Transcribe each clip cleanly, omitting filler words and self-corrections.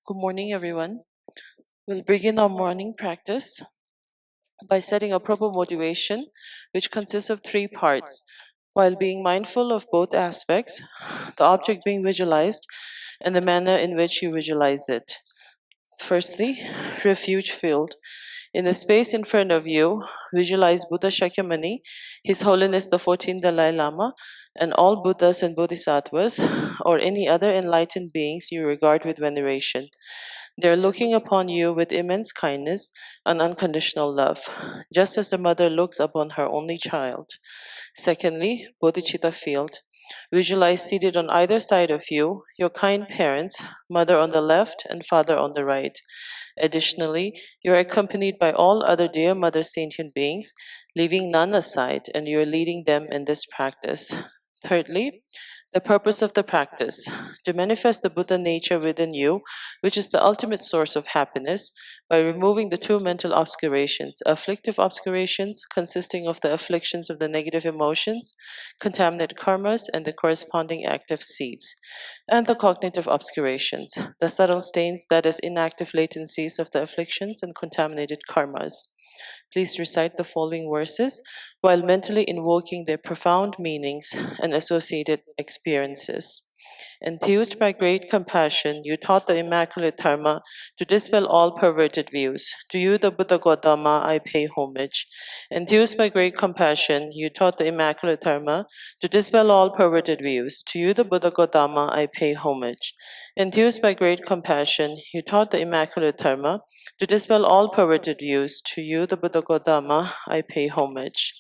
Good morning, everyone. We'll begin our morning practice by setting a proper motivation, which consists of three parts, while being mindful of both aspects, the object being visualized and the manner in which you visualize it. Firstly, refuge field. In the space in front of you, visualize Buddha Shakyamuni, His Holiness the 14th Dalai Lama, and all Buddhas and Bodhisattvas, or any other enlightened beings you regard with veneration. They are looking upon you with immense kindness and unconditional love, just as a mother looks upon her only child. Secondly, Bodhicitta field. Visualize seated on either side of you, your kind parents, mother on the left and father on the right. Additionally, you are accompanied by all other dear Mother sentient beings, leaving none aside, and you are leading them in this practice. Thirdly, the purpose of the practice, to manifest the Buddha nature within you, which is the ultimate source of happiness, by removing the two mental obscurations, afflictive obscurations consisting of the afflictions of the negative emotions, contaminate karmas, and the corresponding active seeds, and the cognitive obscurations, the subtle stains, that is, inactive latencies of the afflictions and contaminated karmas. Please recite the following verses while mentally invoking their profound meanings and associated experiences. Enthused by great compassion, you taught the Immaculate Dharma to dispel all perverted views. To you, the Buddha Gautama, I pay homage. Enthused by great compassion, you taught the Immaculate Dharma to dispel all perverted views. To you, the Buddha Gautama, I pay homage. Enthused by great compassion, you taught the Immaculate Dharma to dispel all perverted views. To you, the Buddha Gautama, I pay homage.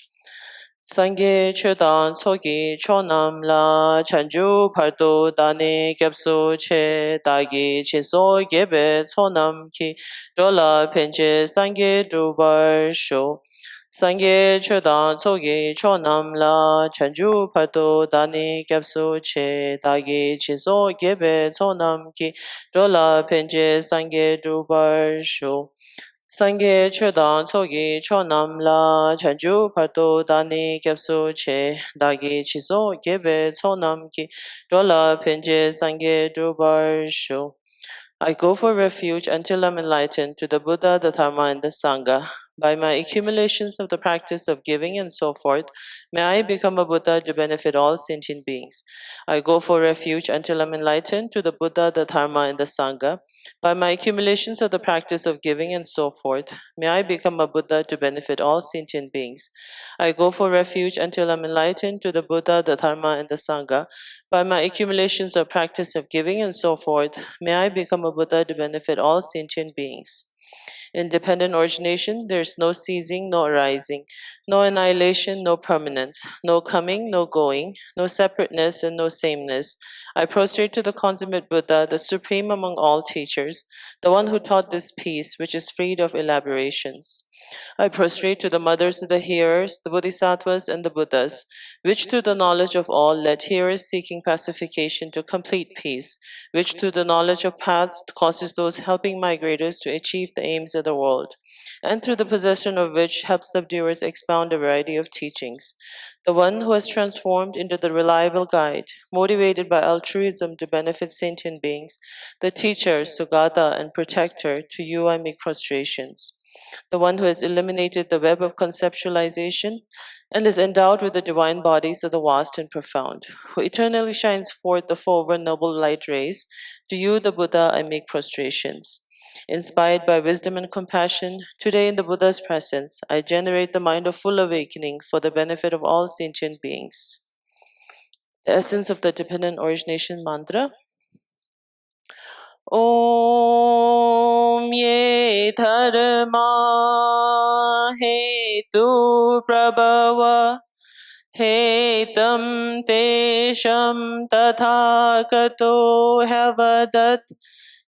Sangye chedan sogi chonam la chanju pardo dane gyapso che dagi chinso gebe chonam ki dola penche sangye dubar sho. Sangye chedan sogi chonam la chanju pardo dane gyapso che dagi chinso gebe chonam ki dola penche sangye dubar sho. Sangye chedan chogi chonam la chanju pardo dani gyapsu che dagi chiso gebe chonam ki dola penje sangye dubar sho. I go for refuge until I'm enlightened to the Buddha, the Dharma, and the Sangha. By my accumulations of the practice of giving and so forth, may I become a Buddha to benefit all sentient beings. I go for refuge until I'm enlightened to the Buddha, the Dharma, and the Sangha. By my accumulations of the practice of giving and so forth, may I become a Buddha to benefit all sentient beings. I go for refuge until I'm enlightened to the Buddha, the Dharma, and the Sangha. By my accumulations of practice of giving and so forth, may I become a Buddha to benefit all sentient beings. In dependent origination, there is no ceasing, no arising, no annihilation, no permanence, no coming, no going, no separateness, and no sameness. I prostrate to the consummate Buddha, the supreme among all teachers, the one who taught this peace, which is freed of elaborations. I prostrate to the mothers of the hearers, the bodhisattvas and the Buddhas, which through the knowledge of all led hearers seeking pacification to complete peace, which through the knowledge of paths causes those helping migrators to achieve the aims of the world, and through the possession of which helps subduers expound a variety of teachings. The one who has transformed into the reliable guide, motivated by altruism to benefit sentient beings, the teacher, Sugata, and protector, to you I make prostrations. The one who has eliminated the web of conceptualization and is endowed with the divine bodies of the vast and profound, who eternally shines forth the four noble light rays, to you, the Buddha, I make prostrations. Inspired by wisdom and compassion, today in the Buddha's presence, I generate the mind of full awakening for the benefit of all sentient beings. The essence of the dependent origination mantra. Om ye dharma hetu prabhava hetam tesham tathagato havadat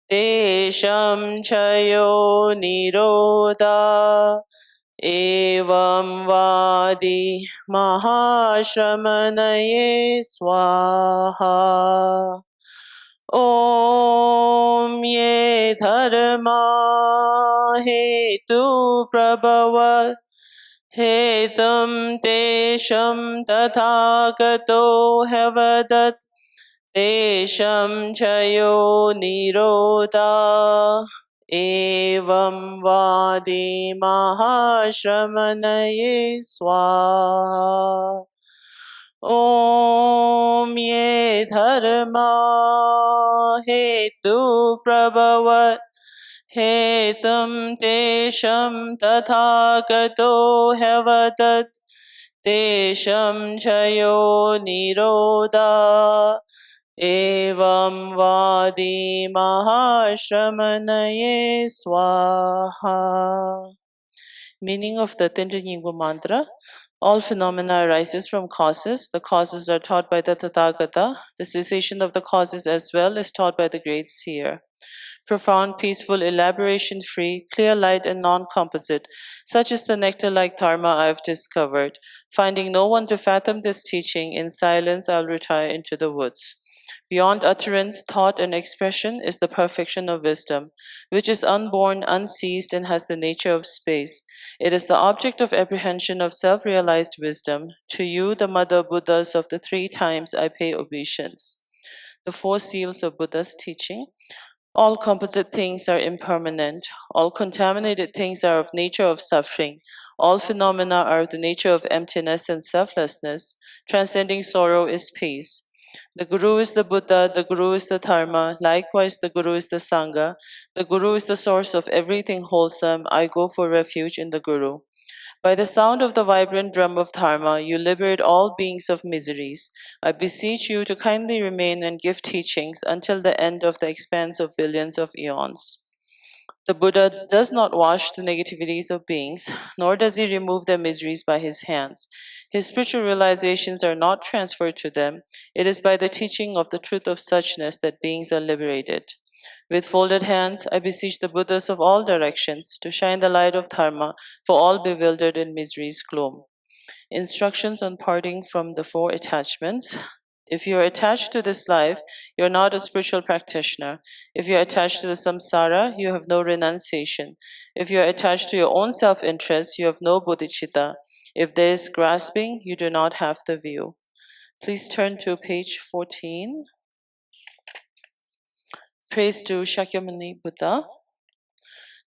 tesham chayo nirodha evam vadi mahashramanaye swaha. Om ye dharma hetu prabhava hetam tesham tathagato havadat Tesham chayo nirodha evam vadi mahashramanaye swaha. Om ye dharma hetu prabhavat hetam tesham tathagato havatat tesham chayo nirodha evam vadi mahashramanaye swaha. Meaning of the Tindranyingma mantra. All phenomena arises from causes. The causes are taught by the Tathagata. The cessation of the causes as well is taught by the great seer. Profound, peaceful, elaboration-free, clear light and non-composite. Such is the nectar-like dharma I have discovered. Finding no one to fathom this teaching, in silence I'll retire into the woods. Beyond utterance, thought, and expression is the perfection of wisdom, which is unborn, unceased, and has the nature of space. It is the object of apprehension of self-realized wisdom. To you, the mother Buddhas of the three times, I pay obeisance. The four seals of Buddha's teaching. All composite things are impermanent. All contaminated things are of nature of suffering. All phenomena are of the nature of emptiness and selflessness. Transcending sorrow is peace. The Guru is the Buddha, the Guru is the Dharma, likewise the Guru is the Sangha. The Guru is the source of everything wholesome. I go for refuge in the Guru. By the sound of the vibrant drum of Dharma, you liberate all beings of miseries. I beseech you to kindly remain and give teachings until the end of the expanse of billions of eons. The Buddha does not wash the negativities of beings, nor does he remove their miseries by his hands. His spiritual realizations are not transferred to them. It is by the teaching of the truth of suchness that beings are liberated. With folded hands, I beseech the Buddhas of all directions to shine the light of Dharma for all bewildered in misery's gloom. Instructions on parting from the four attachments. If you are attached to this life, you are not a spiritual practitioner. If you are attached to the samsara, you have no renunciation. If you are attached to your own self-interest, you have no bodhicitta. If there is grasping, you do not have the view. Please turn to page 14. Praise to Shakyamuni Buddha.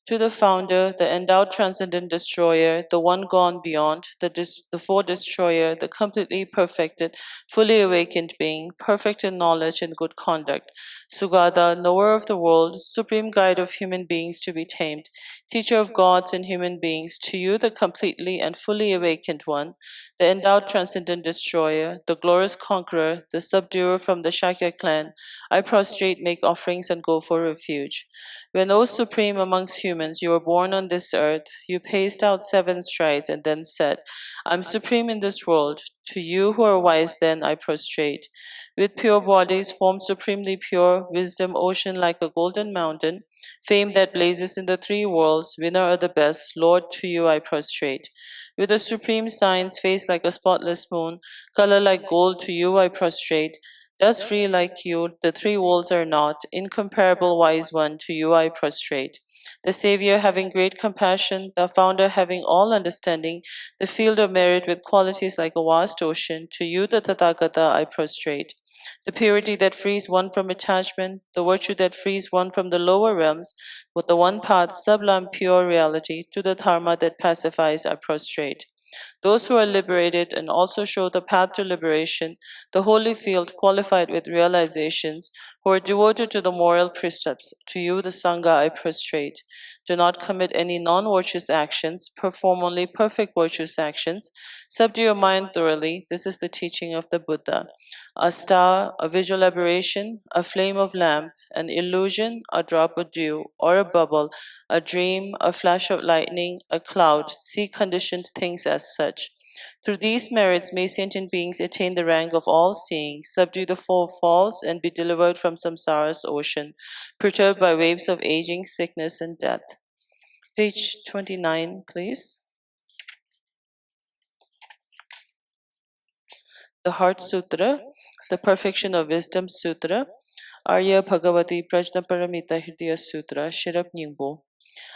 To the founder, the endowed transcendent destroyer, the one gone beyond, the four-destroyer, the completely perfected, fully awakened being, perfect in knowledge and good conduct, Sugata, knower of the world, supreme guide of human beings to be tamed, teacher of gods and human beings, to you the completely and fully awakened one, the endowed transcendent destroyer, the glorious conqueror, the subduer from the Shakya clan, I prostrate, make offerings, and go for refuge. When, O Supreme amongst humans, you were born on this earth, you paced out 7 strides and then said, I am supreme in this world. To you who are wise then I prostrate. With pure bodies, formed supremely pure, wisdom ocean like a golden mountain, fame that blazes in the 3 worlds, winner of the best, Lord, to you I prostrate. With a supreme science, face like a spotless moon, color like gold, to you I prostrate. Thus free like you, the 3 worlds are not, incomparable wise one, to you I prostrate. The Savior having great compassion, the Founder having all understanding, the field of merit with qualities like a vast ocean, to you the Tathagata I prostrate. The purity that frees one from attachment, the virtue that frees one from the lower realms, with the one path, sublime pure reality, to the Dharma that pacifies I prostrate. Those who are liberated and also show the path to liberation, the holy field qualified with realizations, who are devoted to the moral precepts, to you the Sangha I prostrate. Do not commit any non-virtuous actions, perform only perfect virtuous actions, subdue your mind thoroughly, this is the teaching of the Buddha. A star, a visual aberration, a flame of lamp, an illusion, a drop of dew, or a bubble, a dream, a flash of lightning, a cloud, see conditioned things as such. Through these merits may sentient beings attain the rank of all-seeing, subdue the 4 falls, and be delivered from samsara's ocean, perturbed by waves of aging, sickness, and death. Page 29, please. The Heart Sutra, the Perfection of Wisdom Sutra, Arya Bhagavati Prajnaparamita Hridaya Sutra, Shirap Nyingbo.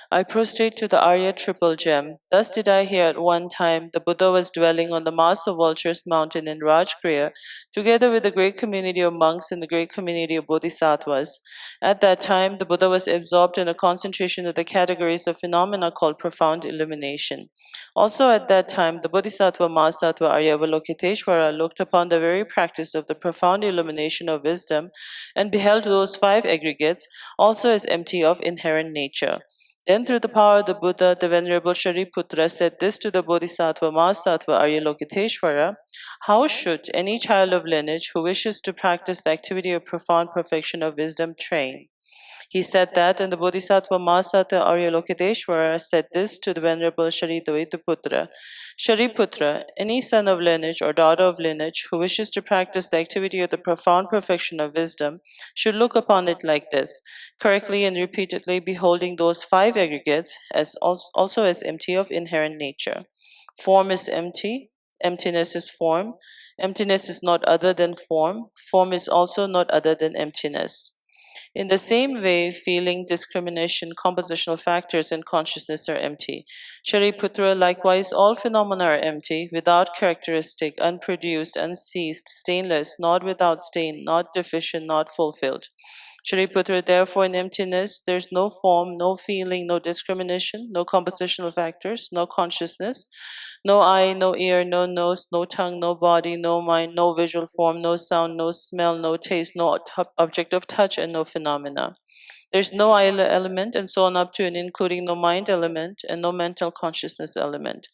I prostrate to the Arya triple gem. Thus did I hear at one time the Buddha was dwelling on the Mass of Vultures mountain in Rajgriha, together with the great community of monks and the great community of bodhisattvas. At that time, the Buddha was absorbed in a concentration of the categories of phenomena called profound illumination. Also at that time, the Bodhisattva Mahasattva Arya Avalokiteshvara looked upon the very practice of the profound illumination of wisdom and beheld those five aggregates also as empty of inherent nature. Then, through the power of the Buddha, the Venerable Shariputra said this to the Bodhisattva Mahasattva Aryalokiteshvara: how should any child of lineage who wishes to practice the activity of profound perfection of wisdom train? He said that, and the Bodhisattva Mahasattva Aryalokiteshvara said this to the Venerable Sharidvaitaputra: Shariputra, any son of lineage or daughter of lineage who wishes to practice the activity of the profound perfection of wisdom should look upon it like this, correctly and repeatedly beholding those five aggregates as also as empty of inherent nature. Form is empty, emptiness is form, emptiness is not other than form, form is also not other than emptiness. In the same way, feeling, discrimination, compositional factors, and consciousness are empty. Shariputra, likewise, all phenomena are empty, without characteristic, unproduced, unceased, stainless, not without stain, not deficient, not fulfilled. Shariputra, therefore, in emptiness, there is no form, no feeling, no discrimination, no compositional factors, no consciousness, no eye, no ear, no nose, no tongue, no body, no mind, no visual form, no sound, no smell, no taste, no object of touch, and no phenomena. There's no element, and so on up to and including no mind element and no mental consciousness element.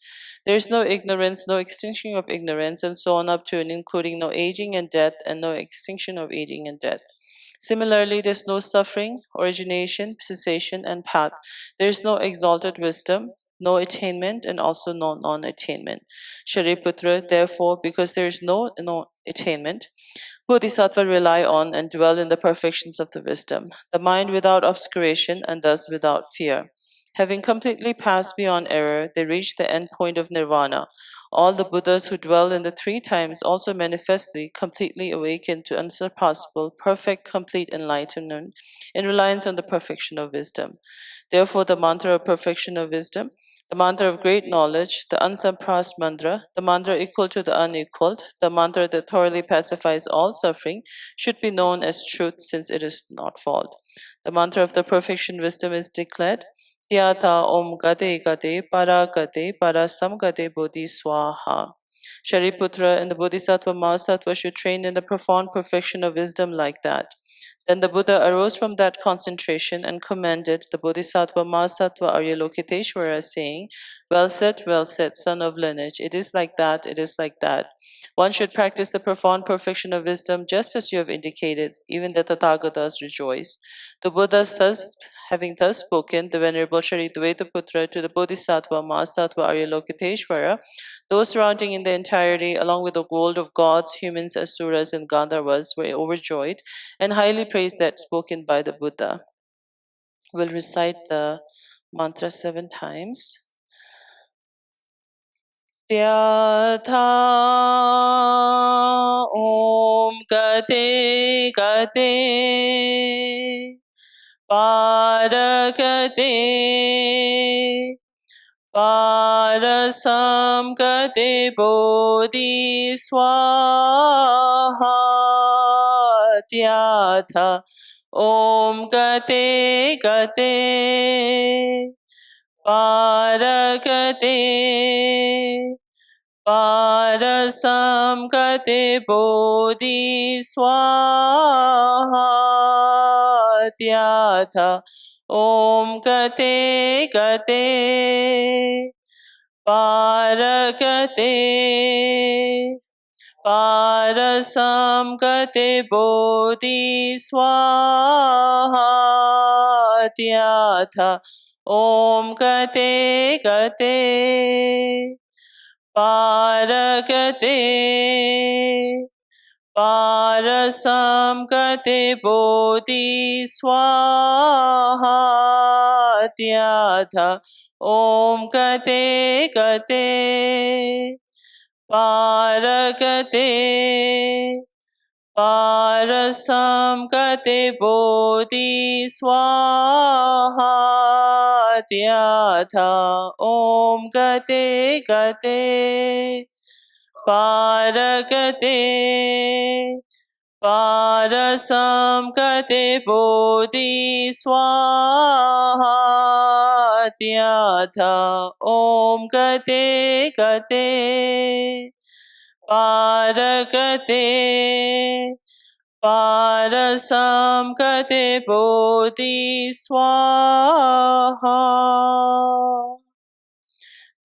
There's no ignorance, no extinction of ignorance, and so on up to and including no aging and death and no extinction of aging and death. Similarly, there's no suffering, origination, cessation, and path. There's no exalted wisdom, no attainment, and also no non-attainment. Shariputra, therefore, because there is no attainment, Bodhisattva rely on and dwell in the perfections of the wisdom, the mind without obscuration and thus without fear. Having completely passed beyond error, they reach the end point of nirvana. All the Buddhas who dwell in the three times also manifestly, completely awaken to unsurpassable, perfect, complete enlightenment in reliance on the perfection of wisdom. Therefore, the mantra of perfection of wisdom, the mantra of great knowledge, the unsurpassed mantra, the mantra equal to the unequaled, the mantra that thoroughly pacifies all suffering, should be known as truth since it is not false. The mantra of the perfection wisdom is declared: Tyata Om Gate Gate Para Gate Para Samgate Bodhi Swaha. Shariputra and the Bodhisattva Mahasattva should train in the profound perfection of wisdom like that. Then the Buddha arose from that concentration and commended the Bodhisattva Mahasattva Aryalokiteshvara, saying, well said, son of lineage. It is like that, it is like that. One should practice the profound perfection of wisdom just as you have indicated, even the Tathagatas rejoice. The Buddhas having thus spoken, the Venerable Sharidvaitaputra to the Bodhisattva Mahasattva Aryalokiteshvara, those surrounding in the entirety, along with the world of gods, humans, asuras, and gandharvas, were overjoyed and highly praised that spoken by the Buddha. We'll recite the mantra 7 times. Tyatha Om Gate Gate Paragate Parasam Gate Bodhi Swaha Tyatha Om Gate Gate Paragate Parasam Gate Bodhi Swaha Tyatha Om Gate Gate Paragate Parasam Gate Bodhi Swaha Tyatha Om Gate Gate Paragate Parasam Gate Bodhi Swaha Tyatha Om Gate Gate Paragate Parasam Kate Bodhi Swaha Tyatha Om Gate Gate Paragate Parasam Kate Bodhi Swaha Tyatha Om Gate Gate Paragate Parasam Kate Bodhi Swaha.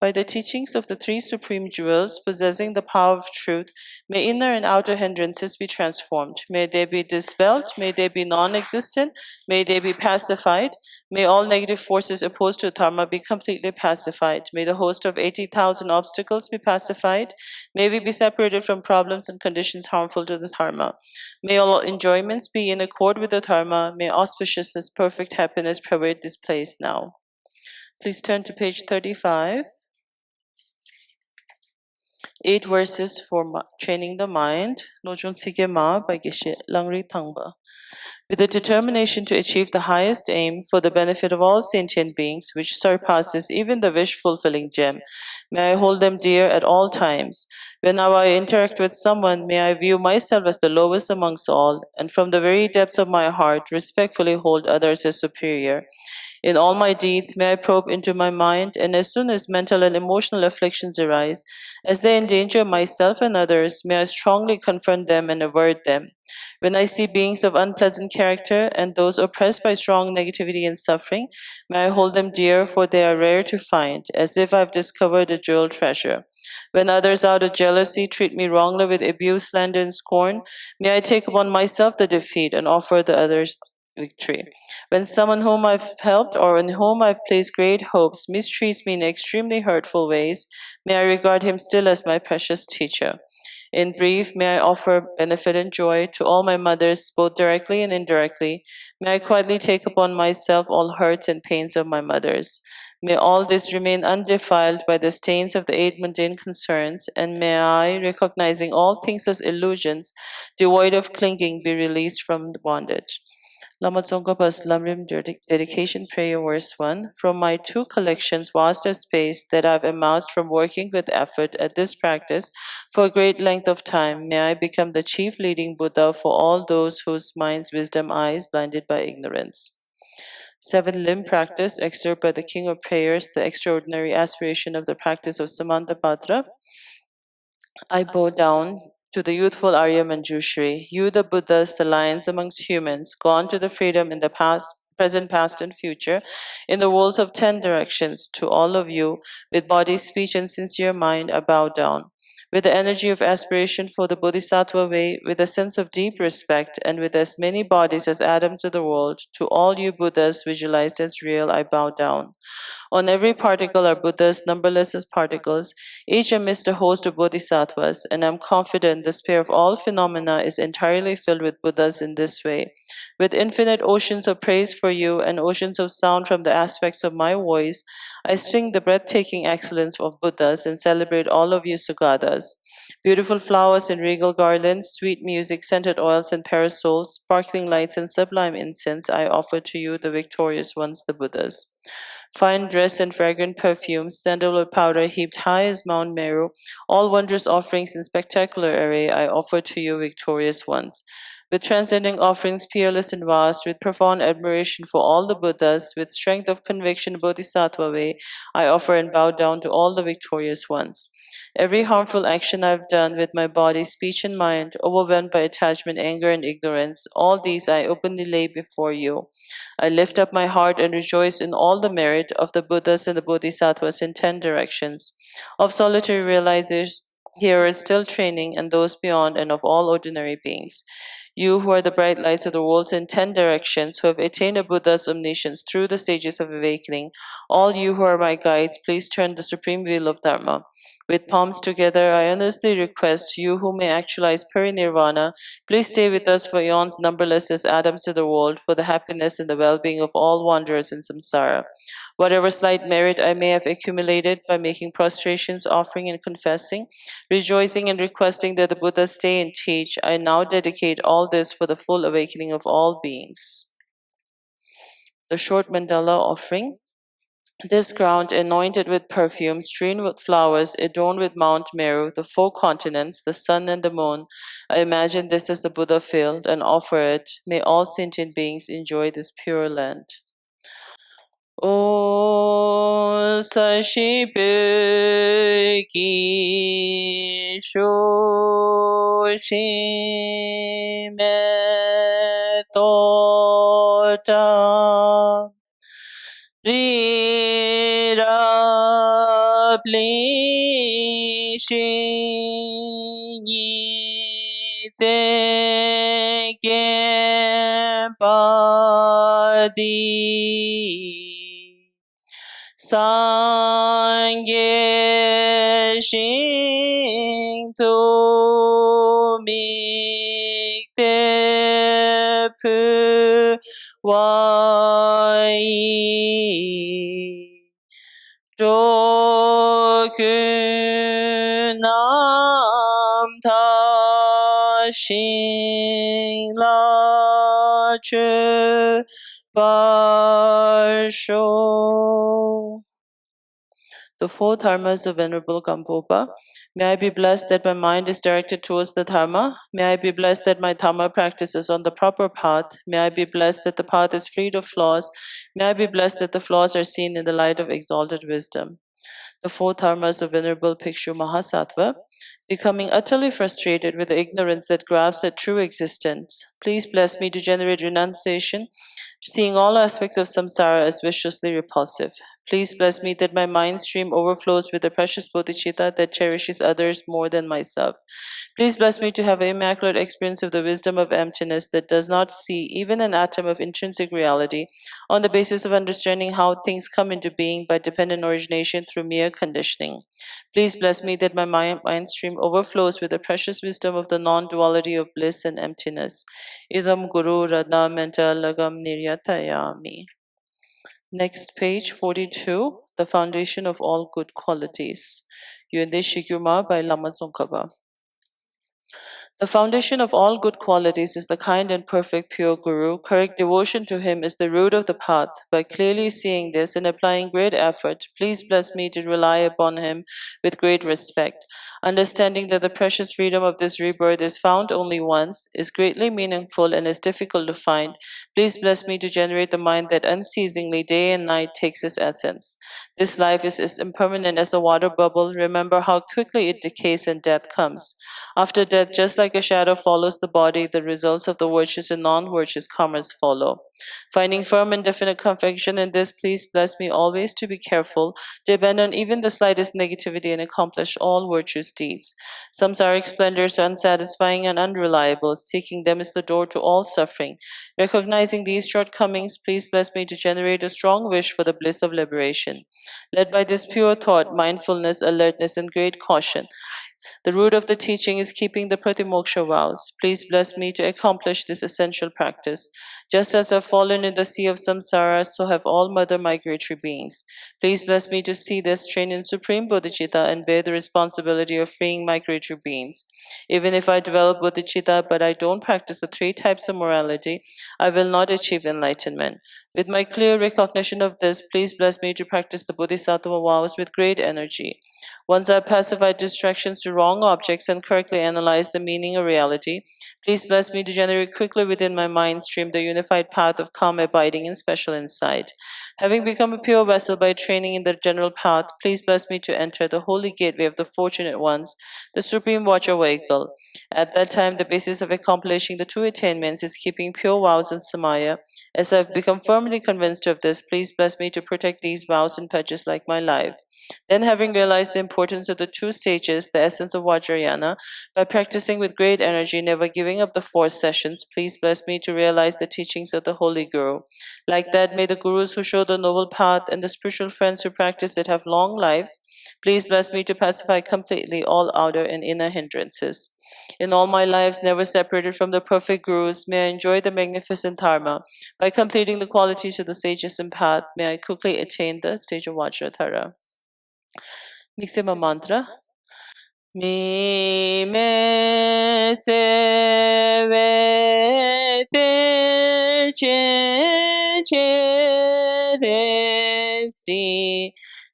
By the teachings of the three supreme jewels possessing the power of truth, may inner and outer hindrances be transformed. May they be dispelled, may they be non-existent, may they be pacified, may all negative forces opposed to dharma be completely pacified. May the host of 80,000 obstacles be pacified. May we be separated from problems and conditions harmful to the dharma. May all enjoyments be in accord with the dharma. May auspiciousness, perfect happiness pervade this place now. Please turn to page 35. 8 verses for training the mind. Lojong Sige Ma by Geshe Langri Thangba. With a determination to achieve the highest aim for the benefit of all sentient beings, which surpasses even the wish-fulfilling gem, may I hold them dear at all times. Whenever I interact with someone, may I view myself as the lowest amongst all, and from the very depths of my heart, respectfully hold others as superior. In all my deeds, may I probe into my mind, and as soon as mental and emotional afflictions arise, as they endanger myself and others, may I strongly confront them and avert them. When I see beings of unpleasant character and those oppressed by strong negativity and suffering, may I hold them dear, for they are rare to find, as if I have discovered a jewel treasure. When others out of jealousy treat me wrongly with abuse, slander, and scorn, may I take upon myself the defeat and offer the others victory. When someone whom I've helped or in whom I've placed great hopes mistreats me in extremely hurtful ways, may I regard him still as my precious teacher. In brief, may I offer benefit and joy to all my mothers, both directly and indirectly. May I quietly take upon myself all hurts and pains of my mothers. May all this remain undefiled by the stains of the 8 mundane concerns, and may I, recognizing all things as illusions, devoid of clinging, be released from the bondage. Lama Tsongkhapa's Lamrim Dedication Prayer Verse 1. From my 2 collections, vast as space, that I've amassed from working with effort at this practice for a great length of time, may I become the chief leading Buddha for all those whose minds' wisdom eyes blinded by ignorance. 7 Limb Practice, excerpt by the King of Prayers, the extraordinary aspiration of the practice of Samantapatra. I bow down to the youthful Arya Manjushri, you the Buddhas, the lions amongst humans, gone to the freedom in the past, present, past, and future, in the worlds of 10 directions, to all of you, with body, speech, and sincere mind, I bow down. With the energy of aspiration for the Bodhisattva way, with a sense of deep respect, and with as many bodies as atoms of the world, to all you Buddhas visualized as real, I bow down. On every particle are Buddhas, numberless as particles, each amidst a host of bodhisattvas, and I am confident the sphere of all phenomena is entirely filled with Buddhas in this way. With infinite oceans of praise for you and oceans of sound from the aspects of my voice, I sing the breathtaking excellence of Buddhas and celebrate all of you Sugadas. Beautiful flowers and regal garlands, sweet music, scented oils and parasols, sparkling lights and sublime incense, I offer to you, the victorious ones, the Buddhas. Fine dress and fragrant perfumes, sandalwood powder heaped high as Mount Meru, all wondrous offerings in spectacular array, I offer to you, victorious ones. With transcending offerings, peerless and vast, with profound admiration for all the Buddhas, with strength of conviction Bodhisattva way, I offer and bow down to all the victorious ones. Every harmful action I have done with my body, speech, and mind, overwhelmed by attachment, anger, and ignorance, all these I openly lay before you. I lift up my heart and rejoice in all the merit of the Buddhas and the Bodhisattvas in 10 directions, of solitary realizers, hearers still training, and those beyond, and of all ordinary beings. You who are the bright lights of the worlds in 10 directions, who have attained a Buddha's omniscience through the stages of awakening, all you who are my guides, please turn the supreme wheel of Dharma. With palms together, I earnestly request you who may actualize parinirvana, please stay with us for eons numberless as atoms to the world, for the happiness and the well-being of all wanderers in samsara. Whatever slight merit I may have accumulated by making prostrations, offering and confessing, rejoicing and requesting that the Buddha stay and teach, I now dedicate all this for the full awakening of all beings. The short mandala offering. This ground, anointed with perfume, strewn with flowers, adorned with Mount Meru, the four continents, the sun and the moon, I imagine this as the Buddha field and offer it. May all sentient beings enjoy this pure land. O Sashipe Ki Shoshime Tota Rira Plishi Te Kempadi Sangye Shing Tu Mikte Pu Wai Nam Ta Shing La Chu Barsho. The four dharmas of Venerable Gampopa. May I be blessed that my mind is directed towards the dharma. May I be blessed that my dharma practice is on the proper path. May I be blessed that the path is freed of flaws. May I be blessed that the flaws are seen in the light of exalted wisdom. The four dharmas of Venerable Bhikshu Mahasattva. Becoming utterly frustrated with the ignorance that grasps at true existence. Please bless me to generate renunciation, seeing all aspects of samsara as viciously repulsive. Please bless me that my mind stream overflows with the precious bodhicitta that cherishes others more than myself. Please bless me to have an immaculate experience of the wisdom of emptiness that does not see even an atom of intrinsic reality on the basis of understanding how things come into being by dependent origination through mere conditioning. Please bless me that my mind stream overflows with the precious wisdom of the non-duality of bliss and emptiness. Idam Guru Radha Menta Lagam Niryatayami. Next page, 42, the foundation of all good qualities. Yuende Shikyuma by Lama Tsongkhapa. The foundation of all good qualities is the kind and perfect pure Guru. Correct devotion to him is the root of the path. By clearly seeing this and applying great effort, please bless me to rely upon him with great respect. Understanding that the precious freedom of this rebirth is found only once, is greatly meaningful and is difficult to find, please bless me to generate the mind that unceasingly day and night takes its essence. This life is as impermanent as a water bubble. Remember how quickly it decays and death comes. After death, just like a shadow follows the body, the results of the virtuous and non-virtuous karmas follow. Finding firm and definite conviction in this, please bless me always to be careful, to abandon even the slightest negativity and accomplish all virtuous deeds. Samsaric splendors are unsatisfying and unreliable. Seeking them is the door to all suffering. Recognizing these shortcomings, please bless me to generate a strong wish for the bliss of liberation. Led by this pure thought, mindfulness, alertness, and great caution, the root of the teaching is keeping the pratimoksha vows. Please bless me to accomplish this essential practice. Just as I've fallen in the sea of samsara, so have all mother migratory beings. Please bless me to see this, train in supreme bodhicitta, and bear the responsibility of freeing migratory beings. Even if I develop bodhicitta, but I don't practice the three types of morality, I will not achieve enlightenment. With my clear recognition of this, please bless me to practice the bodhisattva vows with great energy. Once I pacify distractions to wrong objects and correctly analyze the meaning of reality, please bless me to generate quickly within my mind stream the unified path of calm abiding and special insight. Having become a pure vessel by training in the general path, please bless me to enter the holy gateway of the fortunate ones, the supreme watcher vehicle. At that time, the basis of accomplishing the two attainments is keeping pure vows and samaya. As I've become firmly convinced of this, please bless me to protect these vows and pledges like my life. Then, having realized realize the importance of the two stages, the essence of Vajrayana, by practicing with great energy, never giving up the 4 sessions. Please bless me to realize the teachings of the Holy Guru. Like that, may the Gurus who show the noble path and the spiritual friends who practice it have long lives. Please bless me to pacify completely all outer and inner hindrances. In all my lives, never separated from the perfect Gurus, may I enjoy the magnificent Dharma. By completing the qualities of the sages and path, may I quickly attain the stage of Vajradhara. Mixima mantra. Mi me se ve te che re si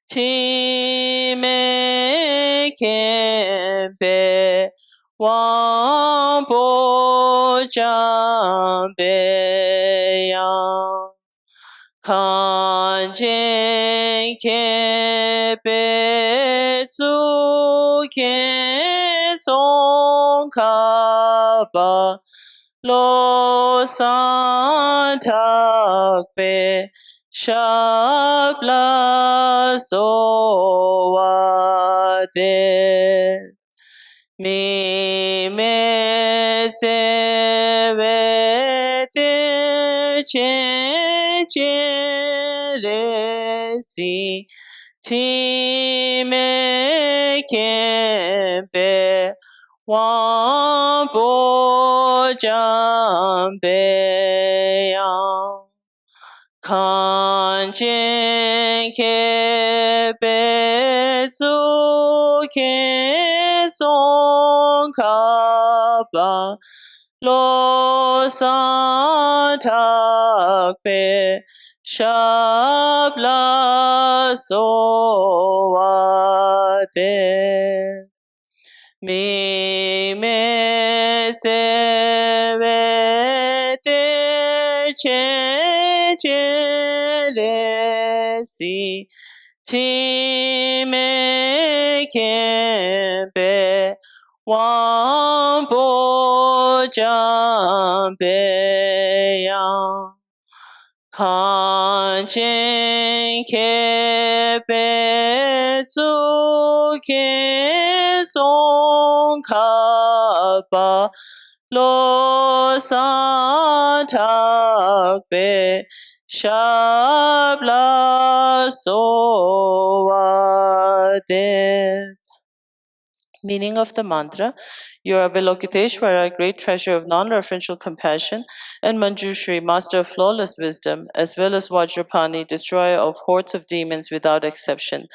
ti me ke pe wang po jang be yang kan jen ke pe zu ke zong ka ba lo san tak pe shab la so wa de mi me se ve te che re si ti me ke pe wang po jang be yang kan jen ke pe zu ke zong ka ba lo san tak pe shab la so wa de mi me se ve te che re si ti me ke pe wang po jang be yang kan jen ke pe zu ke zong ka ba lo san tak pe shab la so wa de. Meaning of the mantra: You are Avalokiteshvara, great treasure of non-referential compassion, and Manjushri, master of flawless wisdom, as well as Vajrapani, destroyer of hordes of demons without exception.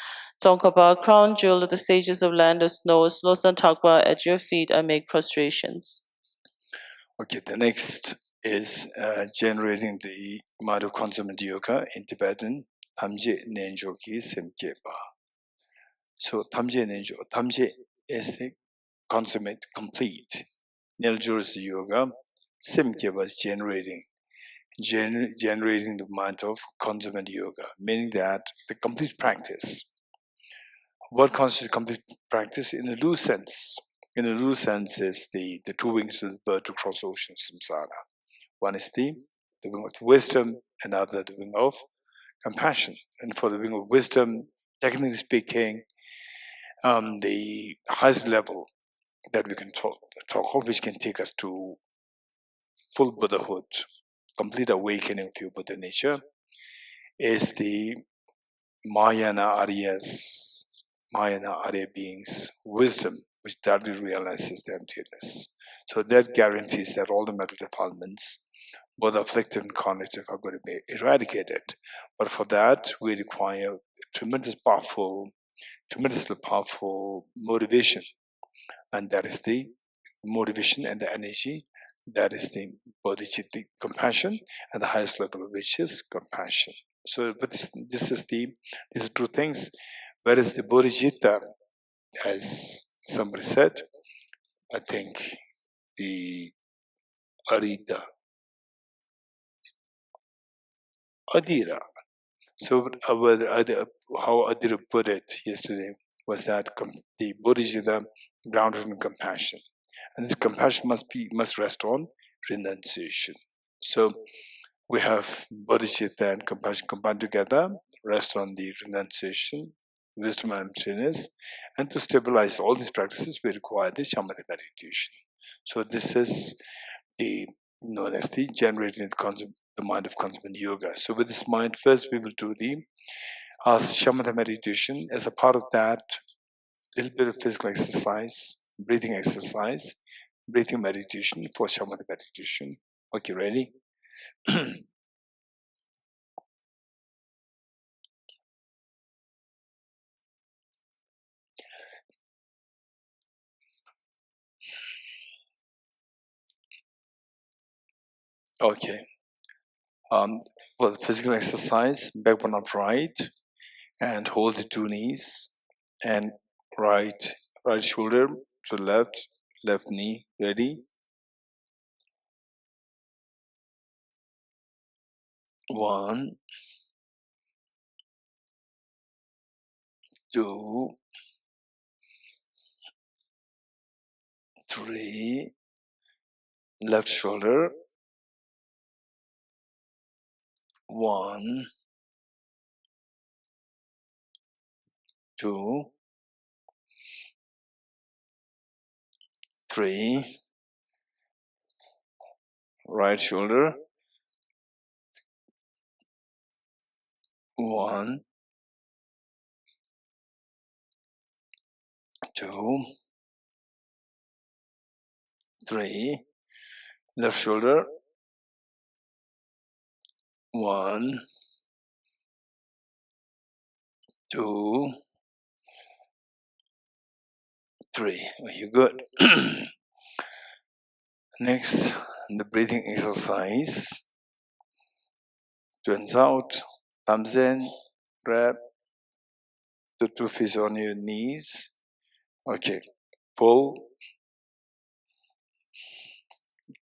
Tsongkhapa, crown jewel of the sages of land of snow, Slosan Thakpa, at your feet I make prostrations. Okay, the next is generating the Madhu Consummate Yoga in Tibetan, Tamje Nenjo Ki Semkeba. So Tamje Nenjo, Tamje is the consummate, complete. Neljo is the yoga, Semkeba is generating the mind of consummate yoga, meaning that the complete practice. What constitutes complete practice? In a loose sense. In a loose sense is the two wings of the bird to cross ocean samsara. One is the wing of wisdom, another the wing of compassion. And for the wing of wisdom, technically speaking, the highest level that we can talk of, which can take us to full Buddhahood, complete awakening of your Buddha nature, is the Mahayana Arya beings' wisdom, which directly realizes the emptiness. So that guarantees that all the mental defilements, both afflictive and cognitive, are going to be eradicated. But for that, we require tremendously powerful motivation, and that is the motivation and the energy. That is the bodhicitta, compassion, and the highest level of which is compassion. So, but these two things. Whereas the bodhicitta, as somebody said, I think the Adira. So how Adira put it yesterday was that the bodhicitta grounded in compassion, and this compassion must rest on renunciation. So we have bodhicitta and compassion combined together, rest on the renunciation, wisdom and emptiness. And to stabilize all these practices, we require the shamatha meditation. So this is the known as the generating the mind of consummate yoga. So with this mind, first we will do the shamatha meditation. As a part of that, little bit of physical exercise, breathing exercise, breathing meditation for shamatha meditation. Okay, ready? Okay. For the physical exercise, backbone upright, and hold the two knees, and right shoulder to left knee. Ready? 1, 2, 3. Left shoulder. 1, 2, 3. Right shoulder. 1, 2, 3. Left shoulder. 1, 2, 3. You're good. Next, the breathing exercise. Turns out, thumbs in, grab the two fists on your knees. Okay, pull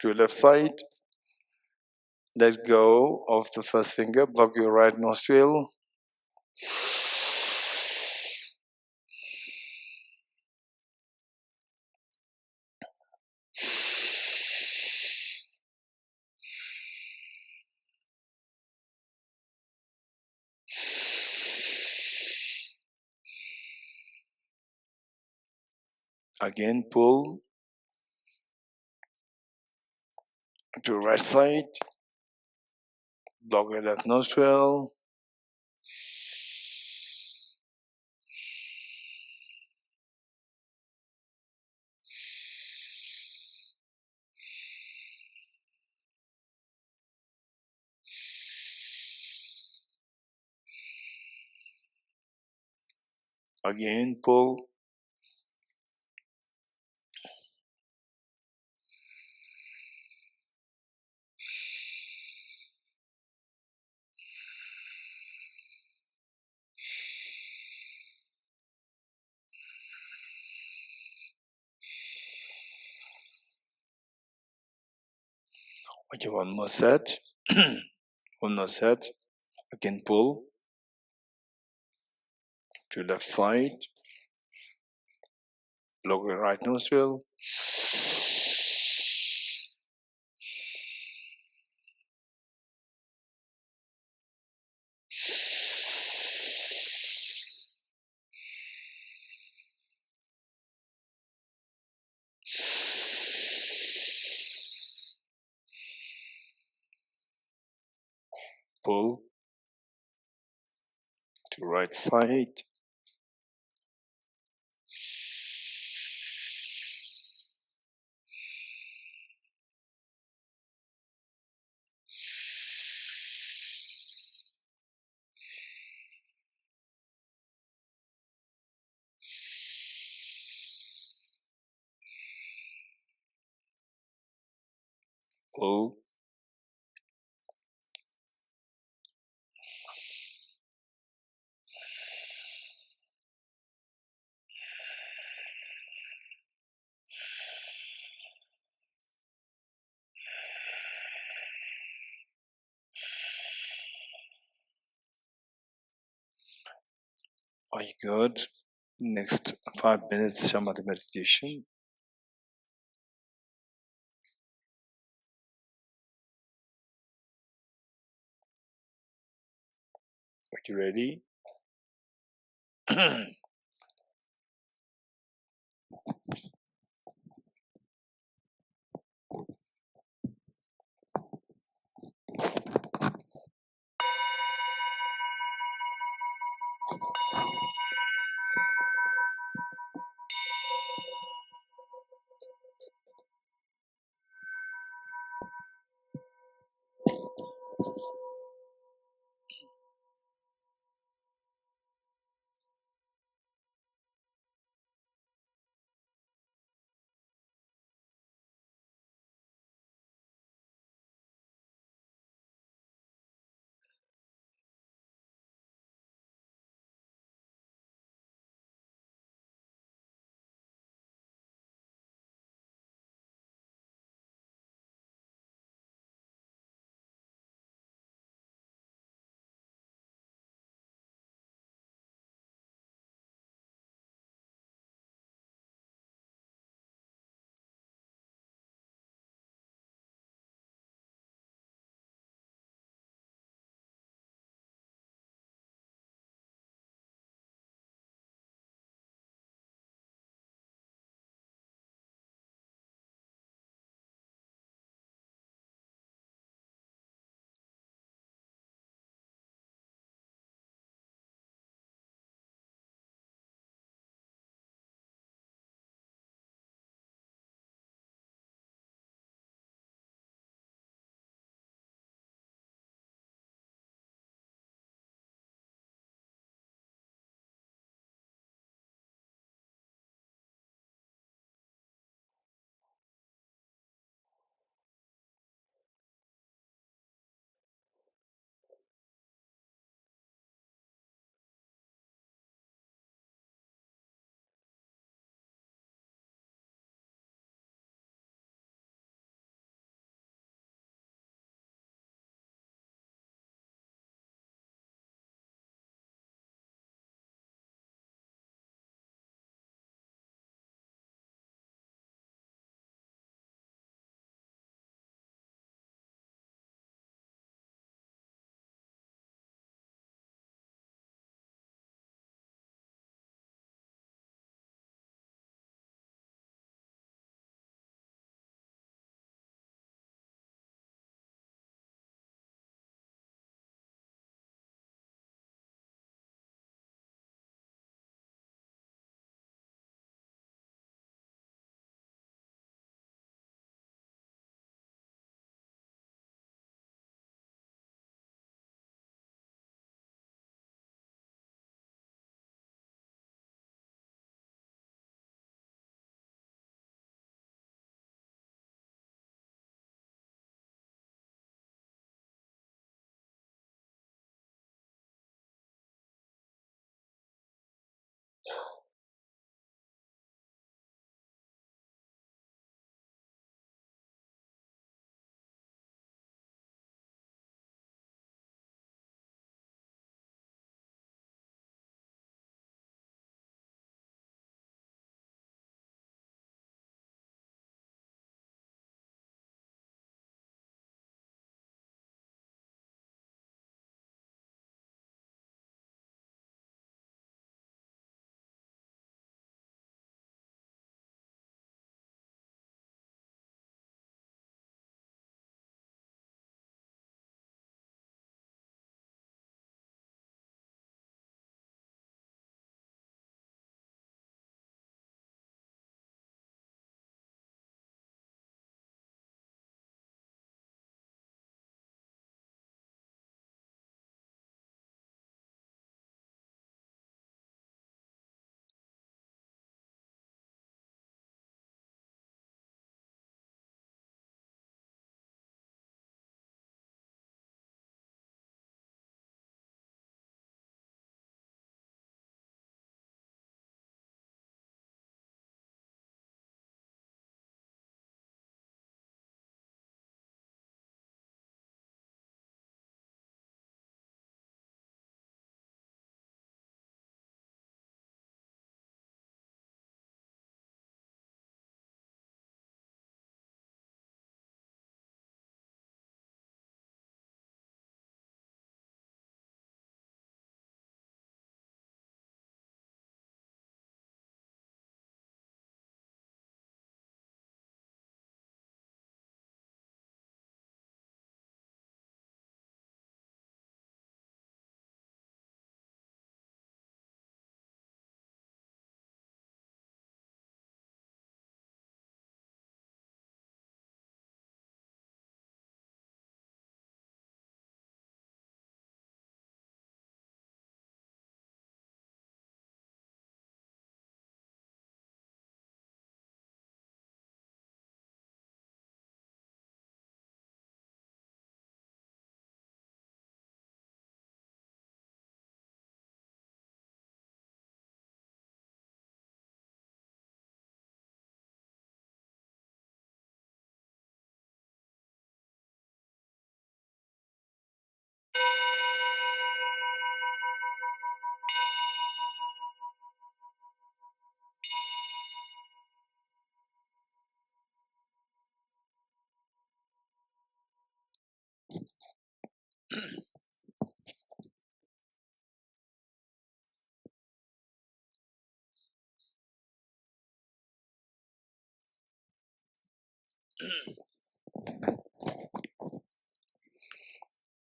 to your left side. Let go of the first finger, block your right nostril. Again, pull to your right side, block your left nostril. Again, pull. Okay, one more set. One more set. Again, pull to left side, block your right nostril. Pull to right side. Pull. Are you good? Next 5 minutes shamatha meditation. Are you ready?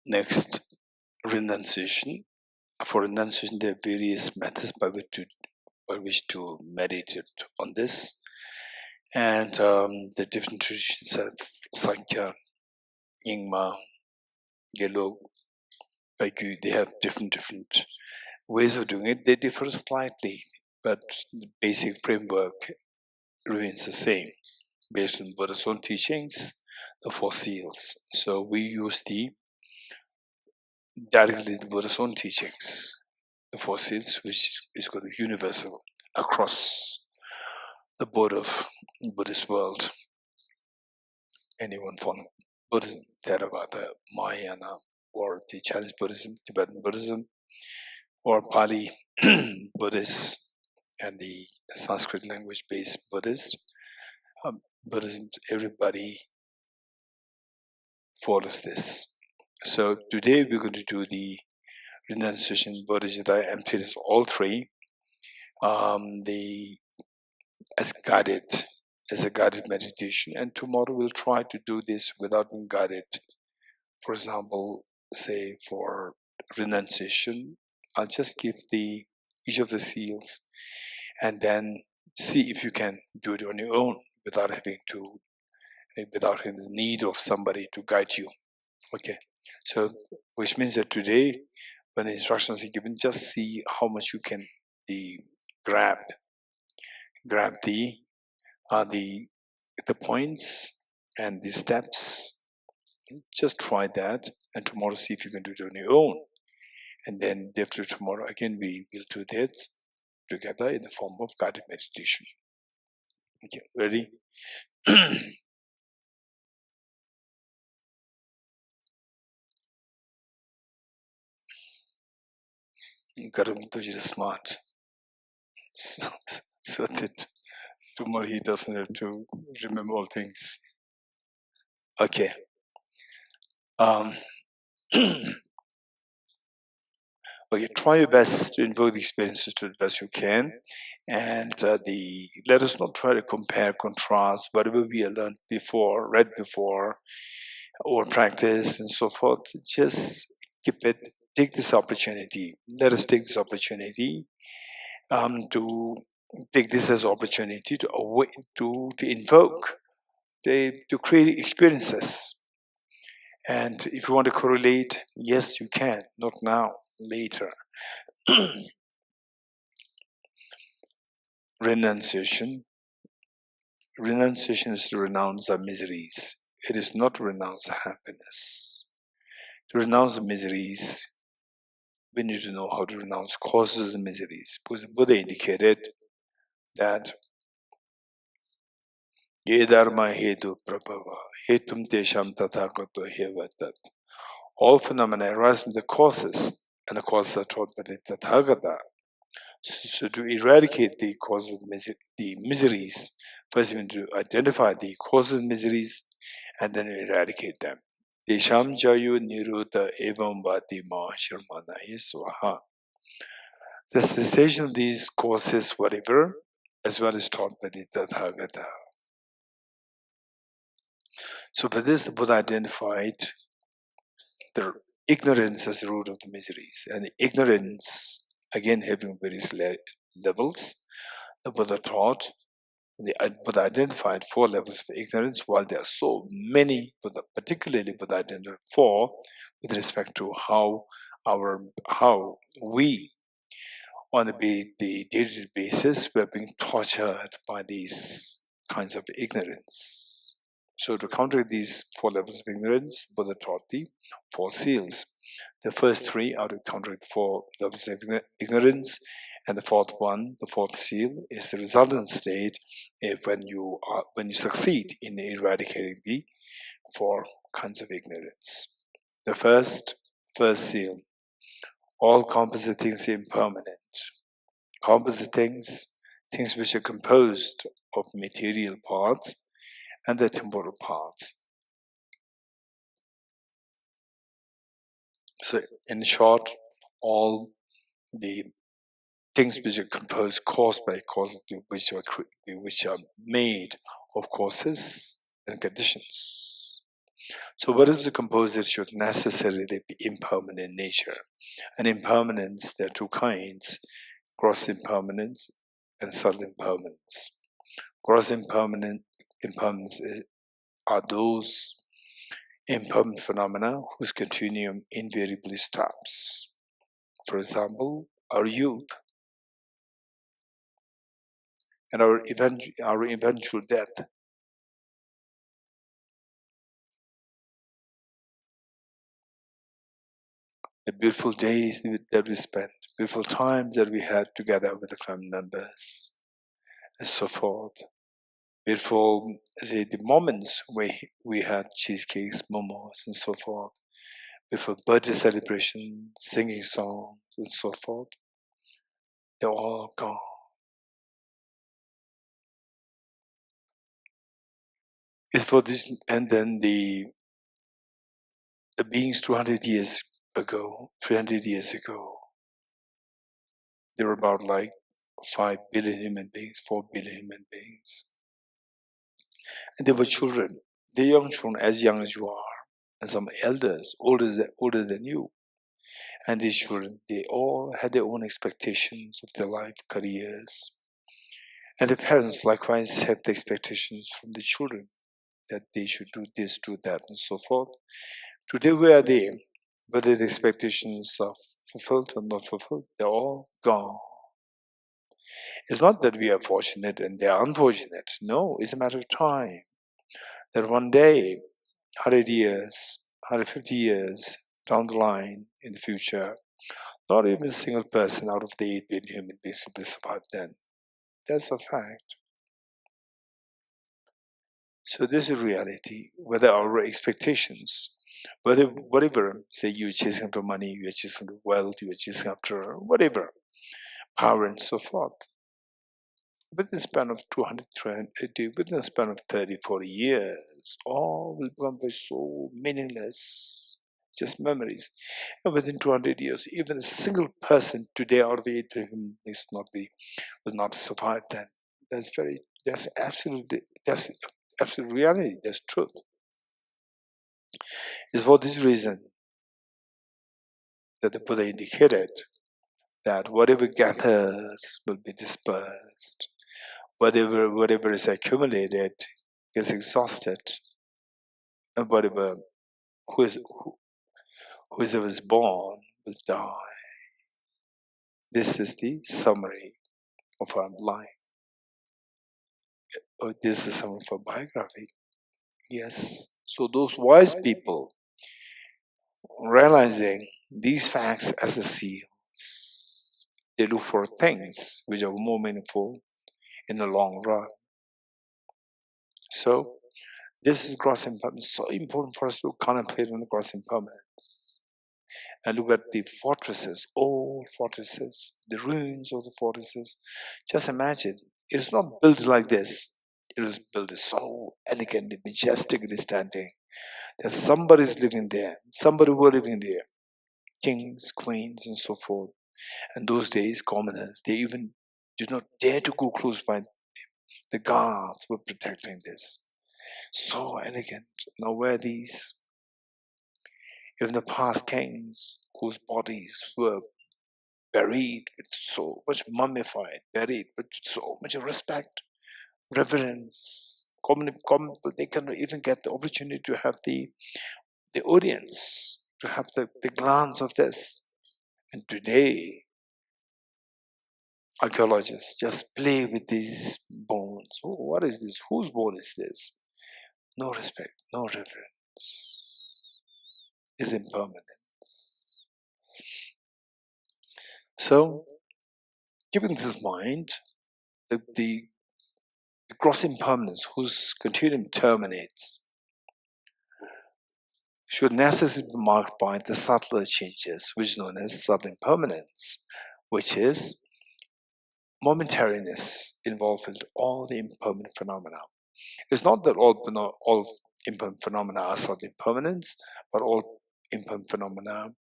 Next, renunciation. For renunciation, there are various methods by which to meditate on this. And the different traditions of Sankhya, Nyingma, Gelug, Baikyu, they have different ways of doing it. They differ slightly, but the basic framework remains the same, based on Buddha's own teachings, the Four Seals. So we use directly the Buddha's own teachings, the Four Seals, which is going to be universal across the board of Buddhist world. Anyone following Buddhism, Theravada, Mahayana, or the Chinese Buddhism, Tibetan Buddhism, or Pali Buddhist, and the Sanskrit language-based Buddhist, Buddhism, everybody follows this. So today we're going to do the renunciation, bodhicitta, emptiness, all three, as a guided meditation. And tomorrow we'll try to do this without being guided. For example, say for renunciation, I'll just give each of the seals, and then see if you can do it on your own without having the need of somebody to guide you. Okay, so which means that today, when the instructions are given, just see how much you can grab the points and the steps. Just try that, and tomorrow see if you can do it on your own. And then after tomorrow again, we will do that together in the form of guided meditation. Okay, ready? You got to do it smart, so that tomorrow he doesn't have to remember all things. Okay. Okay, try your best to invoke the experiences to the best you can, and let us not try to compare, contrast whatever we have learned before, read before, or practiced, and so forth. Just take this opportunity. Let us take this opportunity to take this as an opportunity to invoke, to create experiences. And if you want to correlate, yes, you can. Not now, later. Renunciation. Renunciation is to renounce our miseries. It is not to renounce happiness. To renounce the miseries, we need to know how to renounce causes of miseries. Because the Buddha indicated that ye dharma hetu prabhava, hetum tesham tathagato hevatat. All phenomena arise from the causes, and the causes are taught by the Tathagata. So to eradicate the causes of the miseries, first we need to identify the causes of miseries and then eradicate them. Desham jayu niruddha evam vati ma sharmana swaha. The cessation of these causes, whatever, as well as taught by the Tathagata. So for this, the Buddha identified the ignorance as the root of the miseries, and the ignorance, again having various levels, the Buddha taught. The Buddha identified 4 levels of ignorance, while there are so many, particularly Buddha identified 4 with respect to how we, on the day-to-day basis, we're being tortured by these kinds of ignorance. So to counter these 4 levels of ignorance, Buddha taught the 4 seals. The first 3 are to counter the 4 levels of ignorance, and the 4th one, the 4th seal, is the resultant state when you succeed in eradicating the 4 kinds of ignorance. The first seal: all composite things are impermanent. Composite things which are composed of material parts and the temporal parts. So, in short, all the things which are composed, caused by causes, which are made of causes and conditions. So, what is the composer should necessarily be impermanent in nature. And impermanence, there are two kinds: gross impermanence and subtle impermanence. Gross impermanence are those impermanent phenomena whose continuum invariably stops. For example, our youth and our eventual death. The beautiful days that we spent, beautiful times that we had together with the family members, and so forth. Beautiful, the moments where we had cheesecakes, momos, and so forth. Beautiful birthday celebrations, singing songs, and so forth. They're all gone. It's for this, and then the beings 200 years ago, 300 years ago, there were about like 5 billion human beings, 4 billion human beings. And they were children. They're young children, as young as you are, and some elders, older than you. And these children, they all had their own expectations of their life, careers. And the parents likewise have the expectations from the children that they should do this, do that, and so forth. Today, where are they? Whether the expectations are fulfilled or not fulfilled, they're all gone. It's not that we are fortunate and they are unfortunate. No, it's a matter of time. That one day, 100 years, 150 years down the line in the future, not even a single person out of the 8 billion human beings will survive then. That's a fact. So this is reality. Whether our expectations, whatever, say you're chasing after money, you're chasing after wealth, you're chasing after whatever, power and so forth. Within the span of 200, 300, within the span of 30, 40 years, all will become so meaningless, just memories. And within 200 years, even a single person today out of 8 billion will not survive then. That's absolute reality, that's truth. It's for this reason that the Buddha indicated that whatever gathers will be dispersed. Whatever is accumulated gets exhausted, and whoever is born will die. This is the summary of our life. This is some of our biography. Yes. So those wise people, realizing these facts as the seals, they look for things which are more meaningful in the long run. So this is gross impermanence. So important for us to contemplate on the gross impermanence and look at the fortresses, old fortresses, the ruins of the fortresses. Just imagine, it's not built like this. It was built so elegantly, majestically standing that somebody is living there, somebody were living there, kings, queens, and so forth. And those days, commoners, they even did not dare to go close by. The guards were protecting this. So elegant. Now where these? Even the past kings whose bodies were buried with so much mummified, buried with so much respect, reverence. They cannot even get the opportunity to have the audience, to have the glance of this. And today, archaeologists just play with these bones. Oh, what is this? Whose bone is this? No respect, no reverence. Is impermanence. So, keeping this in mind, the gross impermanence whose continuum terminates should necessarily be marked by the subtler changes, which is known as subtle impermanence, which is momentariness involved in all the impermanent phenomena. It's not that all impermanent phenomena are subtle impermanence, but all impermanent phenomena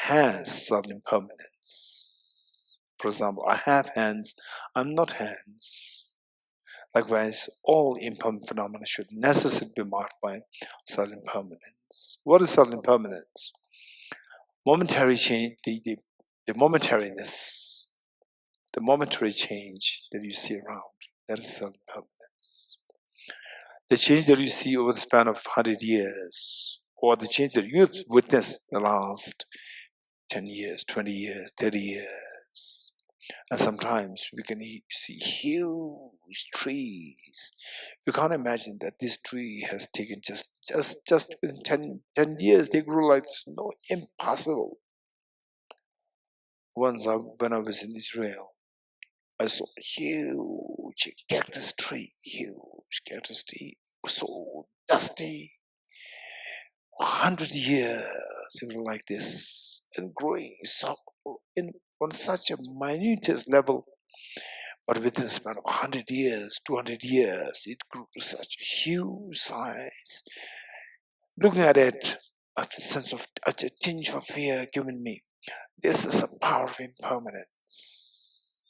has subtle impermanence. For example, I have hands, I'm not hands. Likewise, all impermanent phenomena should necessarily be marked by subtle impermanence. What is subtle impermanence? Momentary change, the momentariness, the momentary change that you see around, that is subtle impermanence. The change that you see over the span of 100 years, or the change that you've witnessed the last 10 years, 20 years, 30 years. And sometimes we can see huge trees. You can't imagine that this tree has taken just within 10 years, they grew like this. No, impossible. Once when I was in Israel, I saw a huge cactus tree, so dusty. 100 years it was like this, and growing so on such a minutest level, but within a span of 100 years, 200 years, it grew to such a huge size. Looking at it, a tinge of fear given me. This is a power of impermanence.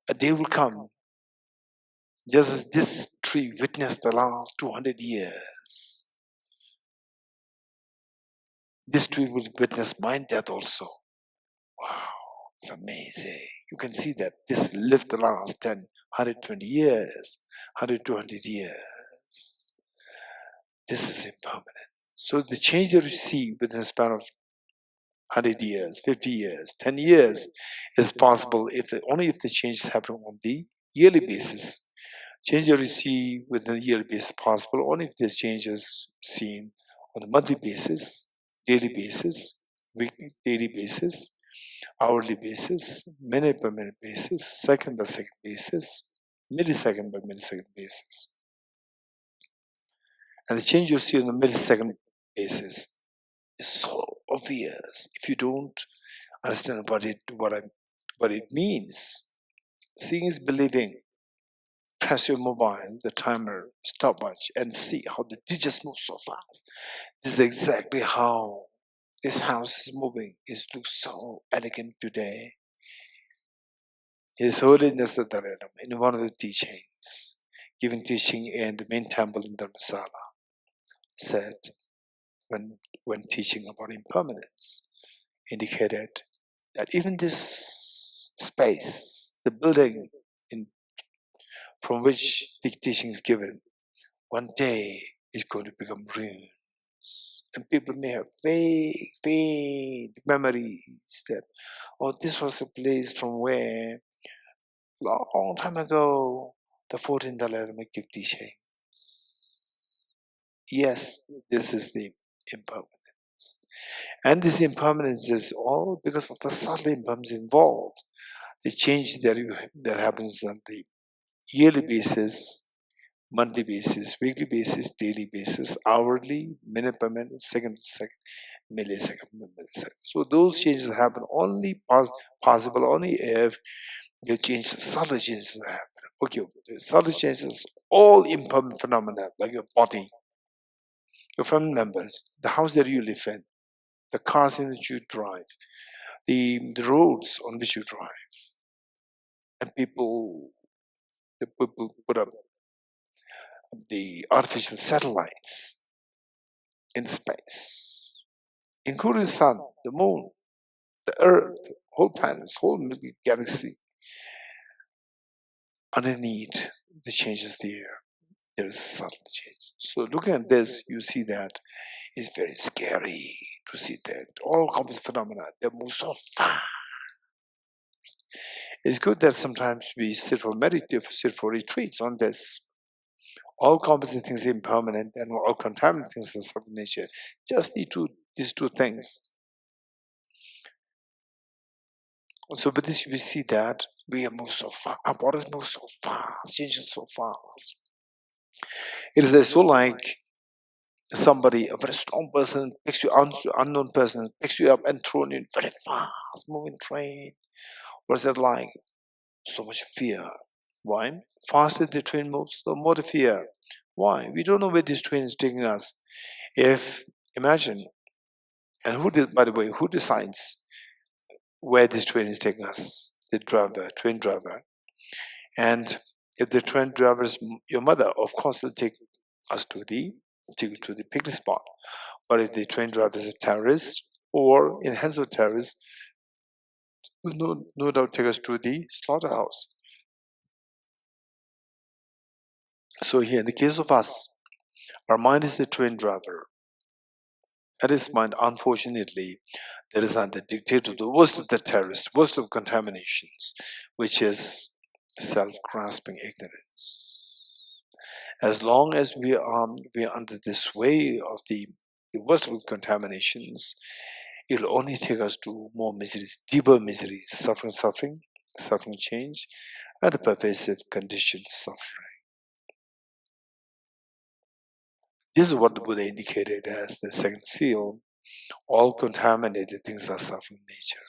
A day will come, just as this tree witnessed the last 200 years. This tree will witness my death also. Wow, it's amazing. You can see that this lived the last 10, 120 years, 100, 200 years. This is impermanent. So the change that you see within a span of 100 years, 50 years, 10 years is possible only if the changes happen on the yearly basis. Change that you see within a yearly basis is possible only if this change is seen on a monthly basis, daily basis, weekly, daily basis, hourly basis, minute by minute basis, second by second basis, millisecond by millisecond basis. And the change you see on the millisecond basis is so obvious if you don't understand what it means. Seeing is believing. Press your mobile, the timer, stopwatch, and see how the digits move so fast. This is exactly how this house is moving. It looks so elegant today. His Holiness the Dalai Lama, in one of the teachings, giving teaching in the main temple in Dharamsala, said, when teaching about impermanence, indicated that even this space, the building from which the teaching is given, one day is going to become ruins. And people may have vague memories that, oh, this was a place from where, long time ago, the 14th Dalai Lama gave teachings. Yes, this is the impermanence. And this impermanence is all because of the subtle impermanence involved. The change that happens on the yearly basis, monthly basis, weekly basis, daily basis, hourly, minute by minute, second to second, millisecond by millisecond. So those changes happen only possible only if the changes, subtle changes happen. Okay, the subtle changes, all impermanent phenomena like your body, your family members, the house that you live in, the cars in which you drive, the roads on which you drive, and people put up the artificial satellites in space, including the sun, the moon, the earth, whole planets, whole Milky galaxy. Underneath the changes there is a subtle change. So looking at this, you see that it's very scary to see that all complex phenomena, they move so fast. It's good that sometimes we sit for retreats on this. All composite things are impermanent and all contaminant things are of nature. Just these two things. So with this we see that we have moved so fast, our bodies move so fast, changing so fast. It is so like somebody, a very strong person, picks you unknown person, picks you up and thrown in very fast moving train. What is that like? So much fear. Why? Faster the train moves, the more the fear. Why? We don't know where this train is taking us. If, imagine, And by the way, who decides where this train is taking us? The driver, train driver. And if the train driver is your mother, of course it'll take us to the picnic spot. But if the train driver is a terrorist or in hands of terrorists, will no doubt take us to the slaughterhouse. So here, in the case of us, our mind is the train driver. And this mind, unfortunately, that is under dictate of the worst of the terrorists, worst of contaminations, which is self-grasping ignorance. As long as we are under the sway of the worst of contaminations, it'll only take us to more miseries, deeper miseries, suffering, change, and the pervasive conditioned suffering. This is what the Buddha indicated as the second seal. All contaminated things are suffering nature.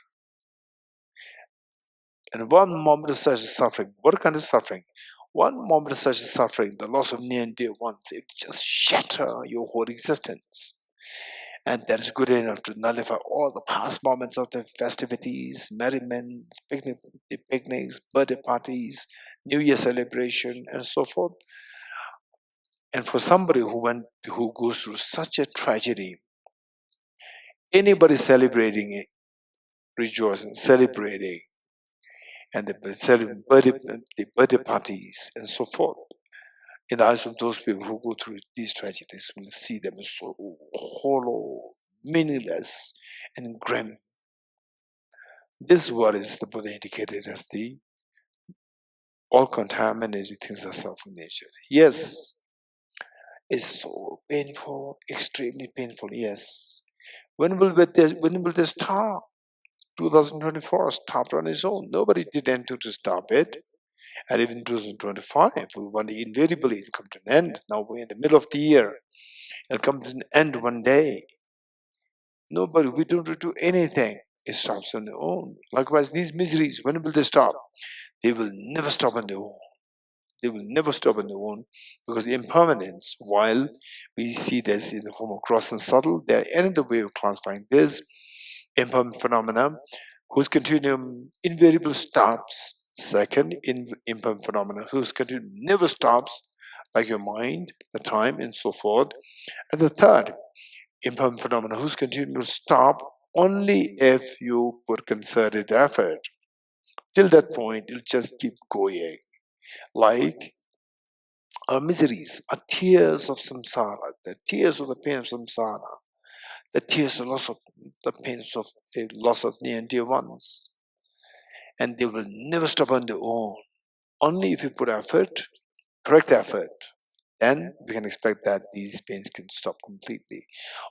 And one moment of such suffering, what kind of suffering? One moment of such suffering, the loss of near and dear ones, it just shatter your whole existence. And that is good enough to nullify all the past moments of the festivities, merriments, picnics, birthday parties, New Year celebration, and so forth. And for somebody who goes through such a tragedy, anybody celebrating it, rejoicing, celebrating, and the birthday parties and so forth, in the eyes of those people who go through these tragedies, will see them as so hollow, meaningless, and grim. This is what is the Buddha indicated as the all contaminated things are suffering nature. Yes, it's so painful, extremely painful. Yes. When will this stop? 2024 stopped on its own. Nobody did anything to stop it. And even 2025 will one day invariably come to an end. Now we're in the middle of the year. It'll come to an end one day. We don't do anything. It stops on their own. Likewise, these miseries, when will they stop? They will never stop on their own. They will never stop on their own, because impermanence, while we see this in the form of gross and subtle, there are another way of classifying this impermanent phenomena whose continuum invariably stops. Second, impermanent phenomena whose continuum never stops, like your mind, the time, and so forth. And the third, impermanent phenomena whose continuum will stop only if you put concerted effort. Till that point, it'll just keep going. Like our miseries, our tears of samsara, the tears of the pain of samsara, the tears of the pains of the loss of near and dear ones. And they will never stop on their own. Only if you put effort, correct effort, then we can expect that these pains can stop completely.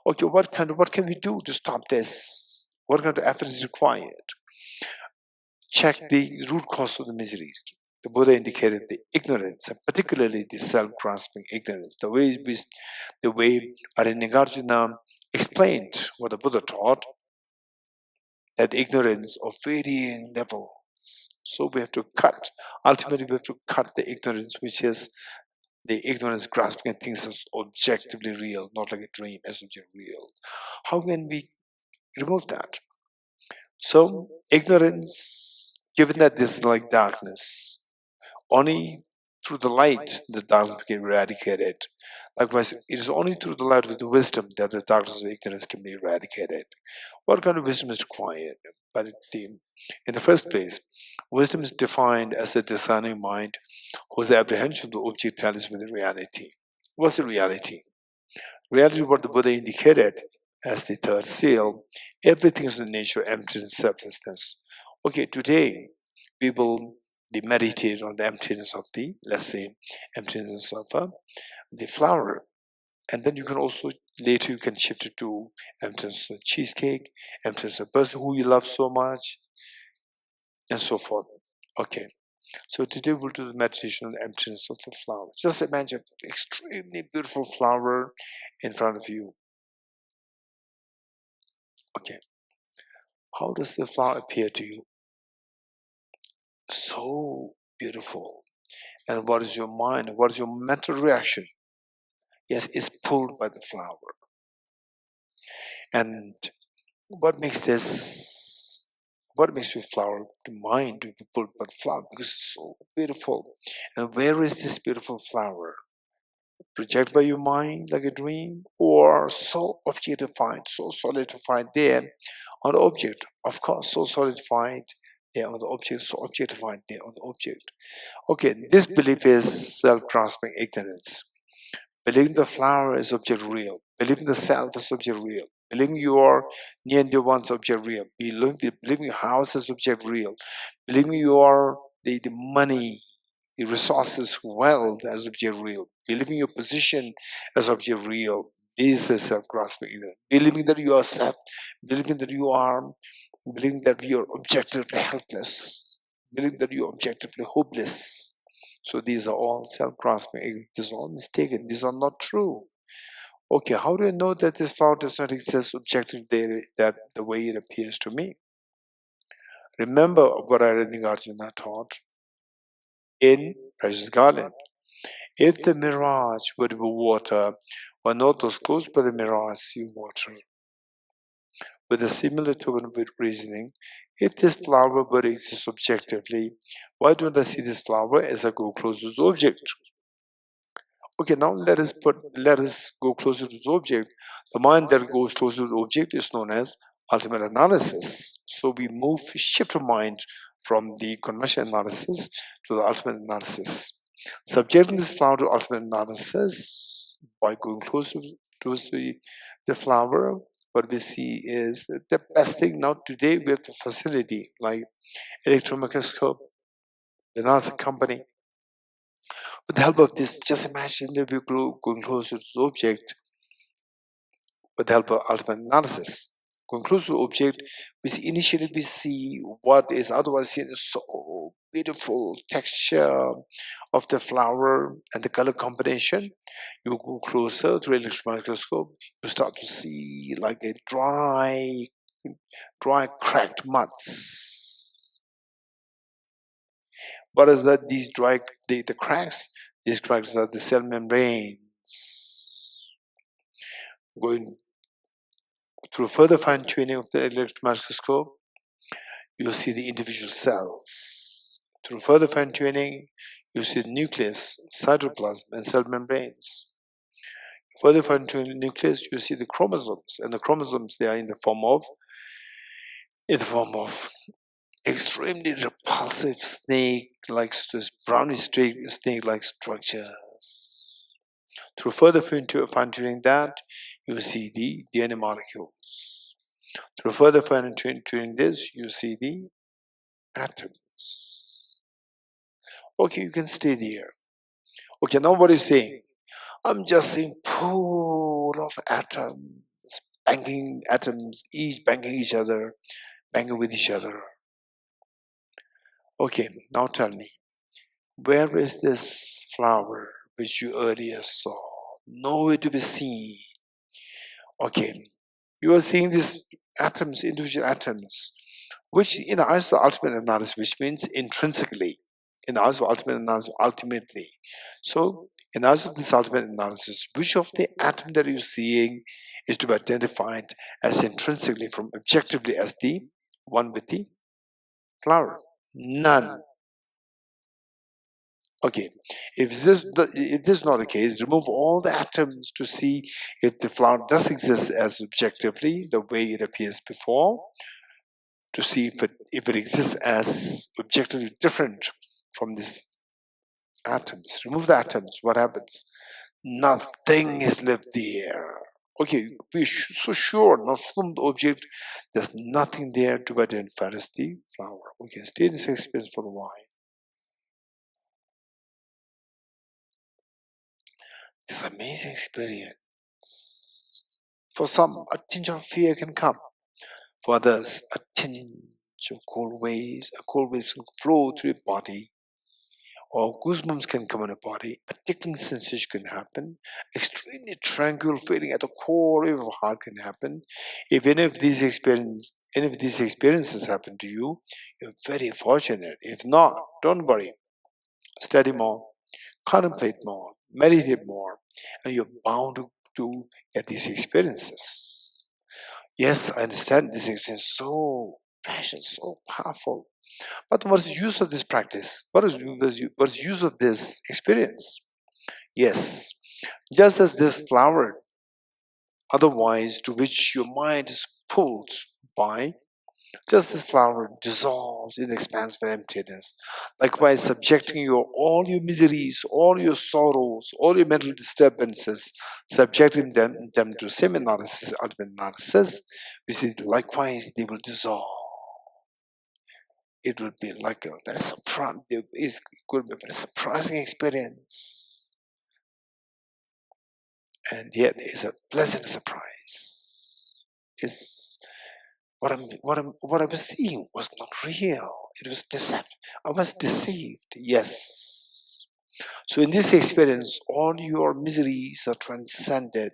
Okay, what can we do to stop this? What kind of effort is required? Check the root cause of the miseries. The Buddha indicated the ignorance, and particularly the self-grasping ignorance. The way Nagarjuna explained what the Buddha taught, that ignorance of varying levels. So we have to ultimately we have to cut the ignorance, which is the ignorance grasping at things as objectively real, not like a dream, as objectively real. How can we remove that? So ignorance, given that this is like darkness, only through the light the darkness can be eradicated. Likewise, it is only through the light of the wisdom that the darkness of ignorance can be eradicated. What kind of wisdom is required? But in the first place, wisdom is defined as a discerning mind whose apprehension of the object tallies with the reality. What's the reality? Reality, what the Buddha indicated as the third seal, everything is in nature, emptiness and selflessness. Okay, today people they meditate on the emptiness of the, let's say, emptiness of the flower. And then you can also, later you can shift it to emptiness of the cheesecake, emptiness of the person who you love so much, and so forth. Okay, so today we'll do the meditation on the emptiness of the flower. Just imagine an extremely beautiful flower in front of you. Okay, how does the flower appear to you? So beautiful. And what is your mind? What is your mental reaction? Yes, it's pulled by the flower. And what makes this flower to mind to people but flower? Because it's so beautiful. And where is this beautiful flower? Projected by your mind like a dream, or so objectified, so solidified there on the object? Of course, so solidified there on the object, so objectified there on the object. Okay, this belief is self-grasping ignorance. Believing the flower is object real, believing the self is object real, believing your near and dear ones object real, believing your house is object real, believing your the money, the resources, wealth as object real, believing your position as object real. This is self-grasping ignorance. Believing that you are self, believing that you are, believing that you are objectively helpless, believing that you are objectively hopeless. So these are all self-grasping ignorance. These are all mistaken. These are not true. Okay, how do I know that this flower does not exist objectively that the way it appears to me? Remember what I read in Arjuna taught in Precious Garland. If the mirage were to be water, why not those caused by the mirage see water? With a similar tone with reasoning, if this flower were to exist objectively, why don't I see this flower as I go closer to the object? Okay, now let us go closer to the object. The mind that goes closer to the object is known as ultimate analysis. So we shift our mind from the conventional analysis to the ultimate analysis. Subjecting this flower to ultimate analysis by going closer to the flower, what we see is that the best thing now today we have the facility like electron microscope, the NASA company. With the help of this, just imagine that we're going closer to the object with the help of ultimate analysis. Going closer to the object, initially we see what is otherwise seen as so beautiful texture of the flower and the color combination. You go closer through electron microscope, you start to see like a dry cracked muds. What is that? These the cracks, these cracks are the cell membranes. Going through further fine-tuning of the electron microscope, you'll see the individual cells. Through further fine-tuning, you see the nucleus, cytoplasm, and cell membranes. Further fine-tuning the nucleus, you see the chromosomes, and the chromosomes they are in the form of extremely repulsive snake-like, brownish snake-like structures. Through further fine-tuning that, you see the DNA molecules. Through further fine-tuning this, you see the atoms. Okay, you can stay there. Okay, now what is saying? I'm just seeing pool of atoms, each banging each other, banging with each other. Okay, now tell me, where is this flower which you earlier saw? Nowhere to be seen. Okay, you are seeing these atoms, individual atoms, which in the eyes of the ultimate analysis, which means intrinsically, in the eyes of ultimate analysis, ultimately. So, in the eyes of this ultimate analysis, which of the atom that you're seeing is to be identified as intrinsically from objectively as the one with the flower? None. Okay, if this is not the case, remove all the atoms to see if the flower does exist as objectively the way it appears before, to see if it exists as objectively different from these atoms. Remove the atoms, what happens? Nothing is left there. Okay, we're so sure, not from the object, there's nothing there to be identified as the flower. Okay, stay in this experience for a while. This amazing experience. For some, a tinge of fear can come. For others, a tinge of cold waves can flow through your body, or goosebumps can come on your body. A tickling sensation can happen. Extremely tranquil feeling at the core of your heart can happen. If any of these experiences happen to you, you're very fortunate. If not, don't worry. Study more, contemplate more, meditate more, and you're bound to get these experiences. Yes, I understand this experience is so precious, so powerful. But what is the use of this practice? What is use of this experience? Yes, just as this flower, otherwise to which your mind is pulled by, just this flower dissolves in the expanse of emptiness. Likewise, subjecting all your miseries, all your sorrows, all your mental disturbances, subjecting them to semi-analysis, ultimate analysis, we see likewise they will dissolve. It would be like a very it could be a very surprising experience, and yet it's a pleasant surprise. It's what I was seeing was not real. It was deceptive. I was deceived. Yes. So in this experience, all your miseries are transcended.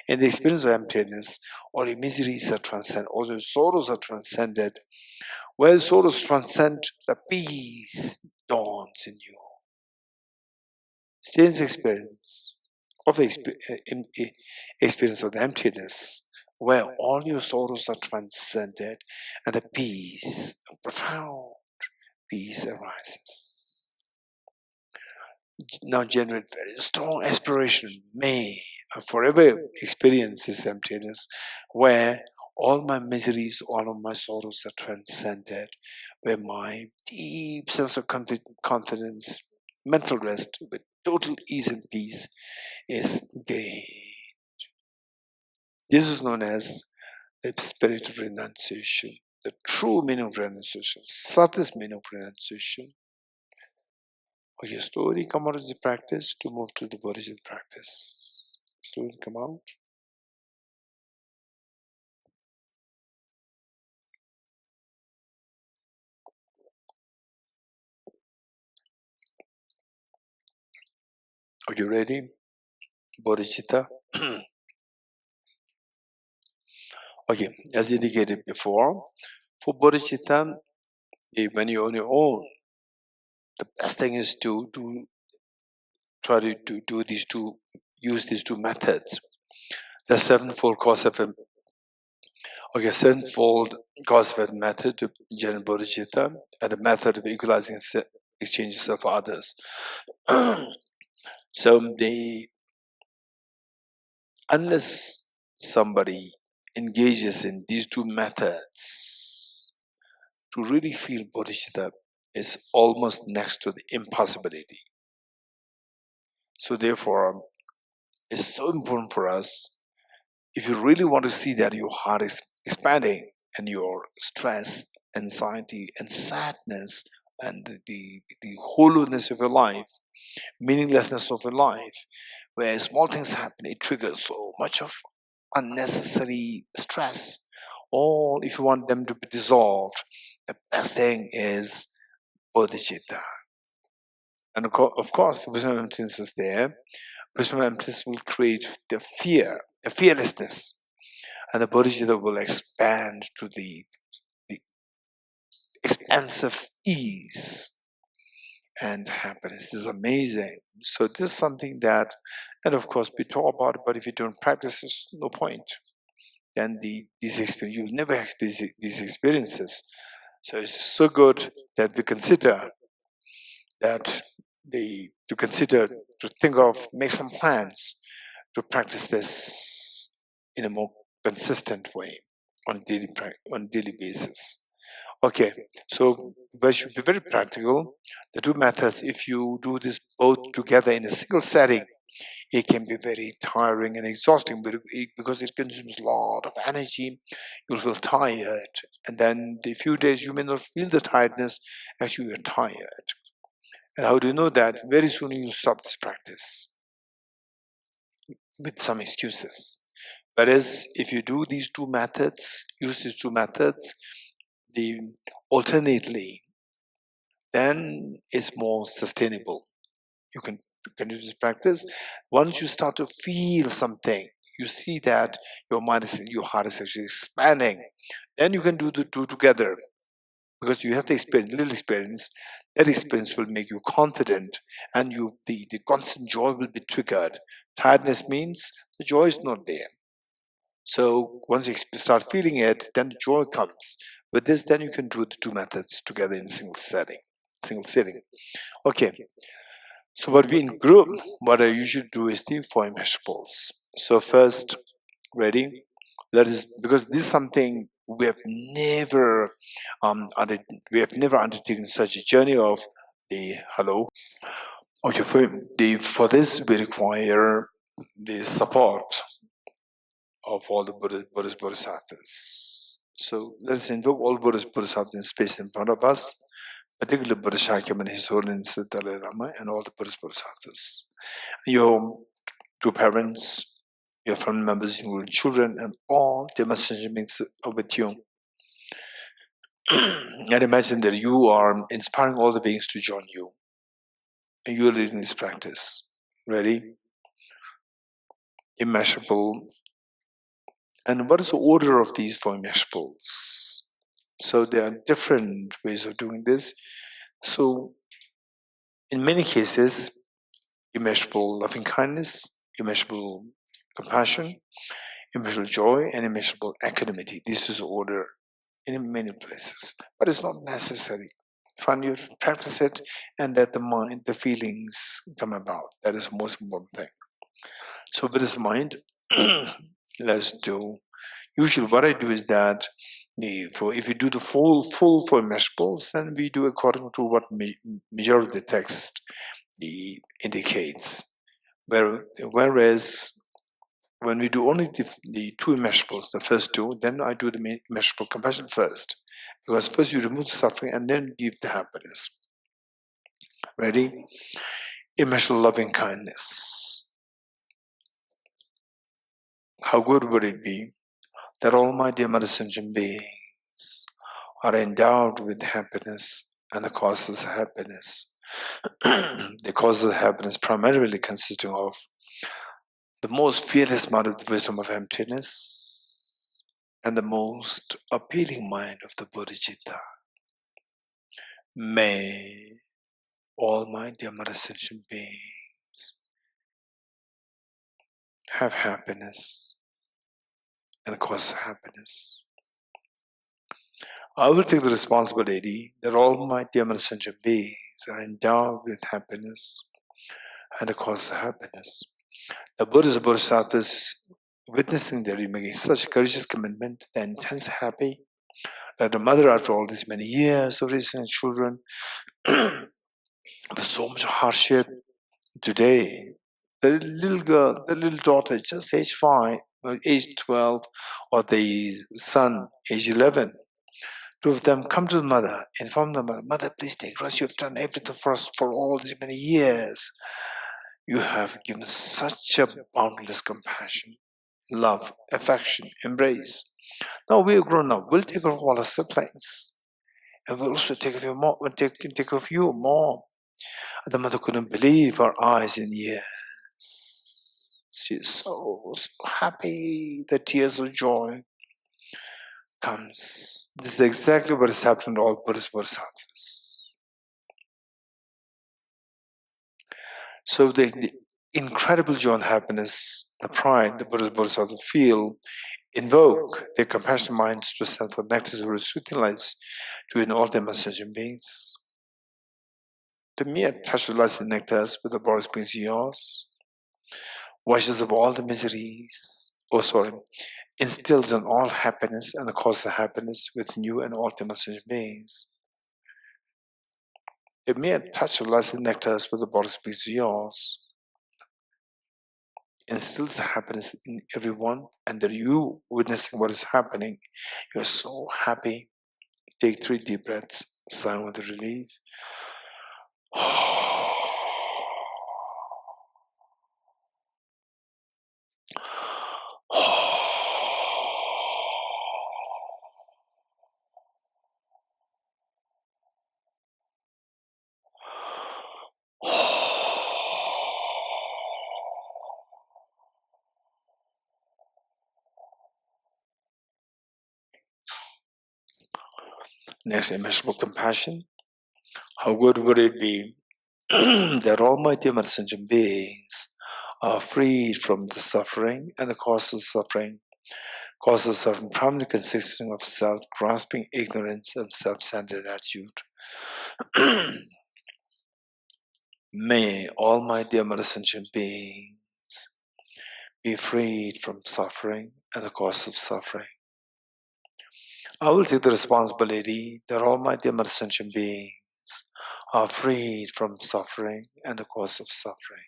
In the experience of emptiness, all your miseries are transcended. All your sorrows are transcended. Where sorrows transcend, the peace dawns in you. Stay in this experience of the experience of the emptiness, where all your sorrows are transcended and the peace, profound peace arises. Now generate very strong aspiration. May I forever experience this emptiness, where all my miseries, all of my sorrows are transcended, where my deep sense of confidence, mental rest with total ease and peace is gained. This is known as the spirit of renunciation, the true meaning of renunciation, subtlest meaning of renunciation. Okay, slowly come out of the practice to move to the Bodhicitta practice. Slowly come out. Are you ready? Bodhicitta. Okay, as indicated before, for Bodhicitta, when you're on your own, the best thing is to try to use these two methods. The sevenfold cause-effect. Okay, sevenfold cause-effect method to generate bodhicitta, and the method of equalizing exchange yourself for others. So unless somebody engages in these two methods, to really feel bodhicitta is almost next to the impossibility. So therefore, it's so important for us, if you really want to see that your heart is expanding and your stress, anxiety, and sadness, and the hollowness of your life, meaninglessness of your life, where small things happen, it triggers so much of unnecessary stress. All, if you want them to be dissolved, the best thing is bodhicitta. And of course, the wisdom of emptiness is there. Wisdom of emptiness will create the fear, the fearlessness, and the bodhicitta will expand to the expansive ease and happiness. This is amazing. So this is something that, and of course we talk about it, but if you don't practice, there's no point. Then these experiences, you'll never experience these experiences. So it's so good that we consider that to think of, make some plans to practice this in a more consistent way on daily basis. Okay, so we should be very practical. The two methods, if you do this both together in a single setting, it can be very tiring and exhausting because it consumes a lot of energy. You'll feel tired, and then the few days you may not feel the tiredness, actually you're tired. And how do you know that? Very soon you'll stop this practice with some excuses. Whereas if you do these two methods, use these two methods, alternately, then it's more sustainable. You can continue this practice. Once you start to feel something, you see that your heart is actually expanding, then you can do the two together. Because you have the experience, little experience, that experience will make you confident, and the constant joy will be triggered. Tiredness means the joy is not there. So once you start feeling it, then the joy comes. With this, then you can do the two methods together in single sitting. Okay. So what we in group, what I usually do is the 4 immeasurables. So first, ready? That is because this is something we have never undertaken such a journey of the hello. Okay, for this we require the support of all the Buddhist Bodhisattvas. So let's invoke all Buddhist Bodhisattvas in space in front of us, particularly Buddha Shakyamuni, His Holiness the Dalai Lama, and all the Buddhist Bodhisattvas. Your two parents, your family members, including children, and all the messenger beings are with you. And imagine that you are inspiring all the beings to join you. And you are leading this practice. Ready? Immeasurable. And what is the order of these 4 immeasurables? So there are different ways of doing this. So in many cases, immeasurable loving kindness, immeasurable compassion, immeasurable joy, and immeasurable equanimity. This is the order in many places, but it's not necessary. Find you practice it, and let the mind, the feelings come about. That is the most important thing. So with this mind, let's do. Usually, what I do is that if you do the full 4 immeasurables, then we do according to what majority of the text indicates. Whereas when we do only the 2 immeasurables, the first 2, then I do the immeasurable compassion first. Because first you remove the suffering and then give the happiness. Ready? Immeasurable loving kindness. How good would it be that all my dear mother sentient beings are endowed with happiness and the causes of happiness. The causes of happiness primarily consisting of the most fearless mind of the wisdom of emptiness and the most appealing mind of the bodhicitta. May all my dear mother sentient beings have happiness and cause happiness. I will take the responsibility that all my dear mother sentient beings are endowed with happiness and the cause of happiness. The Buddhas and Bodhisattvas, witnessing their making such courageous commitment, they're intense happy that the mother, after all these many years of raising children, with so much hardship, today, the little girl, the little daughter, just age 5, age 12, or the son, age 11, two of them come to the mother, inform the mother, "Mother, please take rest. You have done everything for us for all these many years. You have given such a boundless compassion, love, affection, embrace. Now we are grown up. We'll take care of all our siblings, and we'll also take care of your mom. Take care of you, mom." The mother couldn't believe her eyes and ears. She's so happy. The tears of joy comes. This is exactly what is happening to all Buddhist Bodhisattvas. So the incredible joy and happiness, the pride the Buddhist Bodhisattvas feel, invoke their compassionate minds to send for nectars of soothing lights to in all their sentient beings. The mere touch of lights and nectars with the Buddhist brings yours, washes up all the miseries, instills in all happiness and the cause of happiness within you and all the sentient beings. The mere touch of lights and nectars with the Buddhist brings yours, instills happiness in everyone, and that you witnessing what is happening, you are so happy. Take 3 deep breaths, sigh with relief. Next, immeasurable compassion. How good would it be that all my dear sentient beings are freed from the suffering and the cause of suffering, Cause of suffering primarily consisting of self-grasping, ignorance, and self-centered attitude. May all my dear mother sentient beings be freed from suffering and the cause of suffering. I will take the responsibility that all my dear mother sentient beings are freed from suffering and the cause of suffering.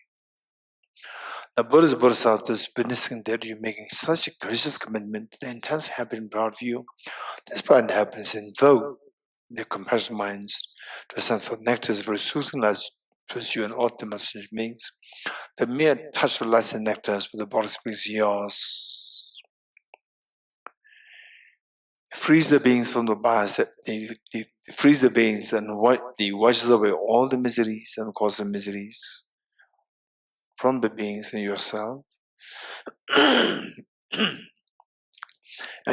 The Buddha's Bodhisattva is witnessing that you're making such a gracious commitment, the intense happiness brought you. This pride and happiness invoke their compassionate minds to send forth nectar very soothing lights towards you and all the sentient beings. The mere touch of lights and nectars with the body speaks yours. Frees the beings from the bias, frees the beings and washes away all the miseries and cause of miseries from the beings and yourself. And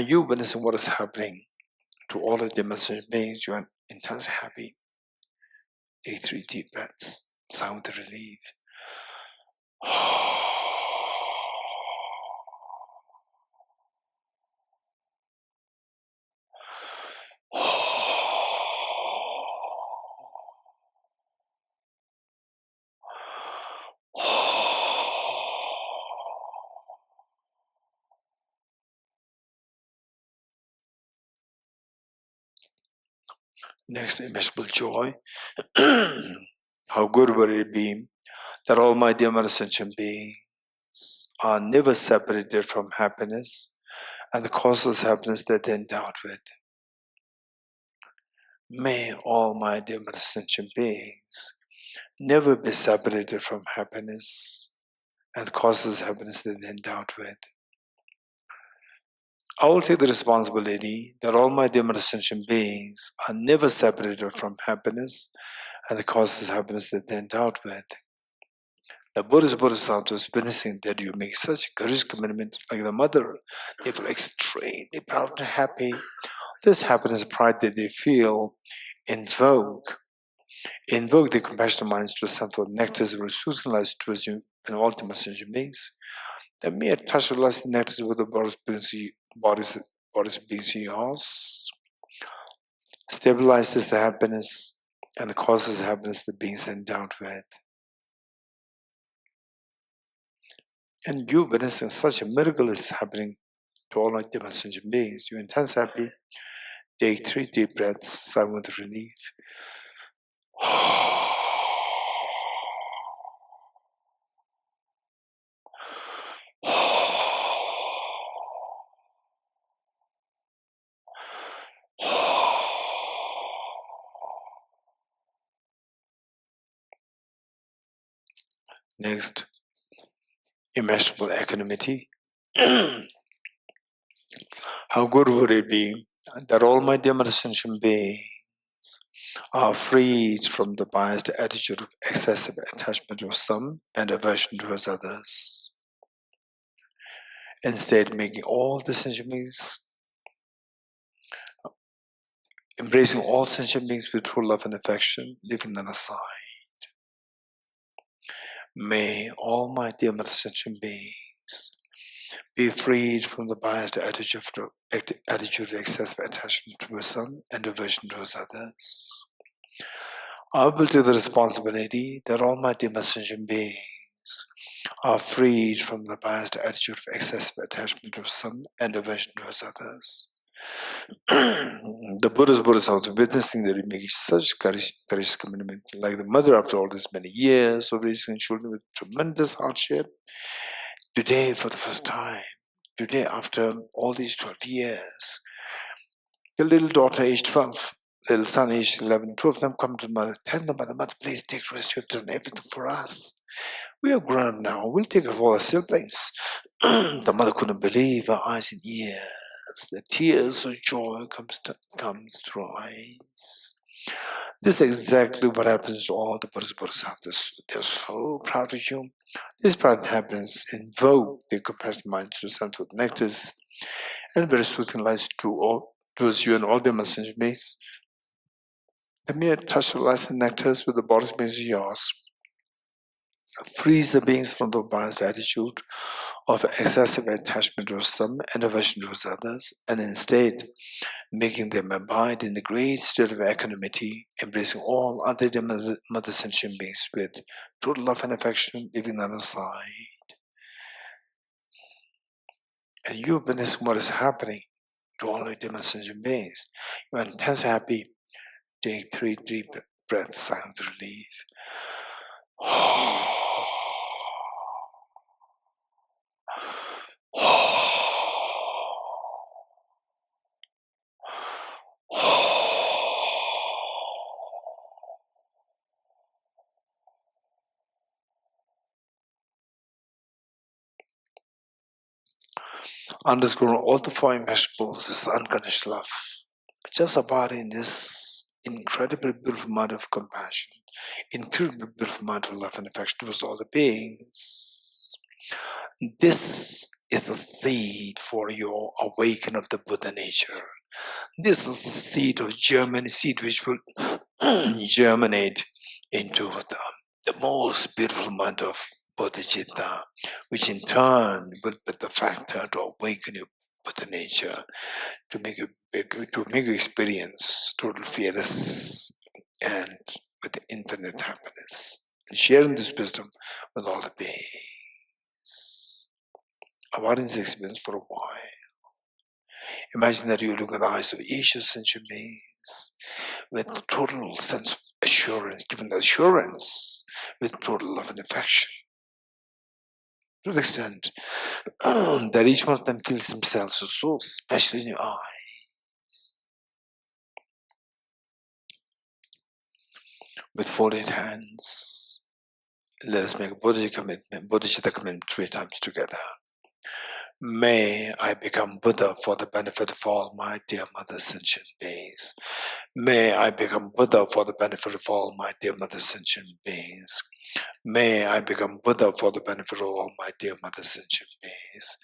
you witnessing what is happening to all of the sentient beings, you are intensely happy. Take 3 deep breaths, sound the relief. Next, immeasurable joy. How good would it be that all my dear mother sentient beings are never separated from happiness and the causeless happiness that they're endowed with. May all my dear mother sentient beings never be separated from happiness and the causeless happiness that they're endowed with. I will take the responsibility that all my dear mother sentient beings are never separated from happiness and the causes happiness that they're endowed with. The Buddha's Bodhisattva is witnessing that you make such a courageous commitment like the mother. They feel extremely proud and happy. This happiness and pride that they feel invoke the compassionate minds to send forth nectars of soothing lights towards you and all the sentient beings. The mere touch of lights and nectars with the bodies beings yours stabilizes the happiness and causes happiness the beings endowed with. And you witnessing such a miracle is happening to all our different sentient beings. You're intense happy. Take 3 deep breaths, sigh with relief. Next, immeasurable equanimity. How good would it be that all my dear sentient beings are freed from the biased attitude of excessive attachment to some and aversion towards others. Instead, making all the sentient beings, embracing all sentient beings with true love and affection, leaving them aside. May all my dear sentient beings be freed from the biased attitude of excessive attachment towards some and aversion towards others. I will take the responsibility that all my dear sentient beings are freed from the biased attitude of excessive attachment to some and aversion towards others. The Buddha's Bodhisattva witnessing that he makes such courageous commitment, like the mother after all these many years of raising children with tremendous hardship. Today, for the first time, today after all these 12 years, the little daughter aged 12, little son aged 11, 2 of them come to the mother, tell the mother, please take rest, you have done everything for us. We are grown up now, we'll take care of all our siblings. The mother couldn't believe her eyes and ears. The tears of joy comes through her eyes. This is exactly what happens to all the Buddha's Bodhisattvas. They're so proud of you. This pride and happiness invoke their compassionate minds to send forth nectars and very soothing lights towards you and all their sentient beings. The mere touch of lights and nectars with the bodies beings yours frees the beings from the biased attitude of excessive attachment to some and aversion towards others, and instead making them abide in the great state of equanimity, embracing all other mother sentient beings with total love and affection, leaving none aside. And you witness what is happening to all the sentient beings. You are intensely happy. Take 3 deep breaths, sigh of relief. Underscoring all the four immeasurables is unconditional love. Just abiding this incredibly beautiful mind of compassion, incredibly beautiful mind of love and affection towards all the beings. This is the seed for your awakening of the Buddha nature. This is the seed of seed which will germinate into the most beautiful mind of bodhicitta, which in turn will be the factor to awaken your Buddha nature, to make you experience total fearless and with infinite happiness, and sharing this wisdom with all the beings. Abiding this experience for a while. Imagine that you look in the eyes of each sentient beings with total sense of assurance, given the assurance with total love and affection, to the extent that each one of them feels themselves so special in your eyes. With folded hands, let us make a Bodhicitta commitment 3 times together. May I become Buddha for the benefit of all my dear mother sentient beings. May I become Buddha for the benefit of all my dear mother sentient beings. May I become Buddha for the benefit of all my dear mother sentient beings.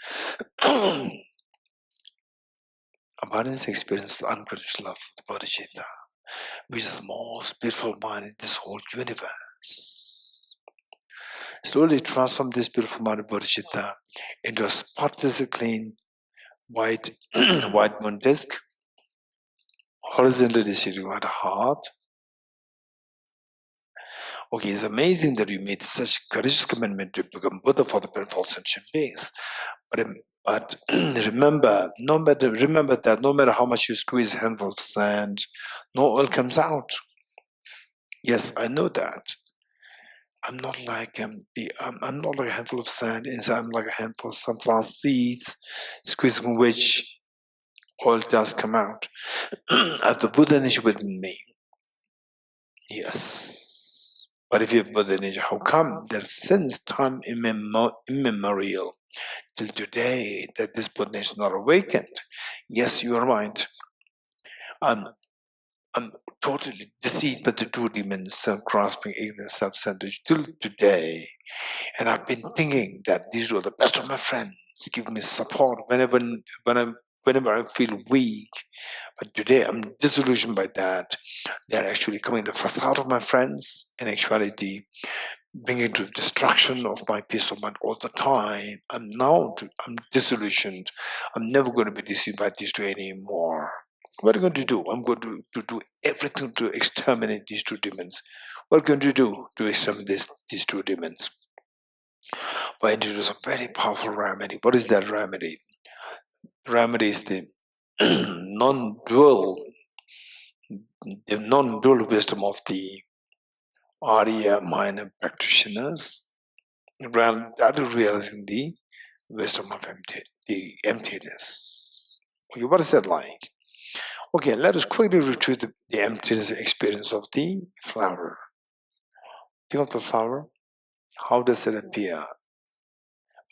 Abundance experience the unconditional love of the Bodhicitta, which is the most beautiful mind in this whole universe. Slowly transform this beautiful mind of Bodhicitta into a spotlessly clean white white moon disk, horizontally sitting at the heart. Okay, it's amazing that you made such courageous commitment to become Buddha for the benefit of all sentient beings. But remember that no matter how much you squeeze a handful of sand, no oil comes out. Yes, I know that. I'm not like I'm not like a handful of sand. Inside, I'm like a handful of sunflower seeds, squeezing which oil does come out. I have the Buddha nature within me. Yes. But if you have Buddha nature, how come that since time immemorial till today that this Buddha nature is not awakened? Yes, you are right. I'm totally deceived by the 2 demons, self-grasping, ignorant, self-centered, till today. And I've been thinking that these are the best of my friends, give me support whenever I feel weak. But today I'm disillusioned by that. They're actually coming the facade of my friends, in actuality bringing to destruction of my peace of mind all the time. I'm disillusioned. I'm never going to be deceived by these 2 anymore. What are you going to do? I'm going to do everything to exterminate these 2 demons. What are you going to do to exterminate these 2 demons? By introducing a very powerful remedy. What is that remedy? The remedy is the non-dual wisdom of the Arya minor practitioners, rather realizing the wisdom of the emptiness. Okay, what is that like? Okay, let us quickly retrieve the emptiness experience of the flower. Think of the flower. How does it appear?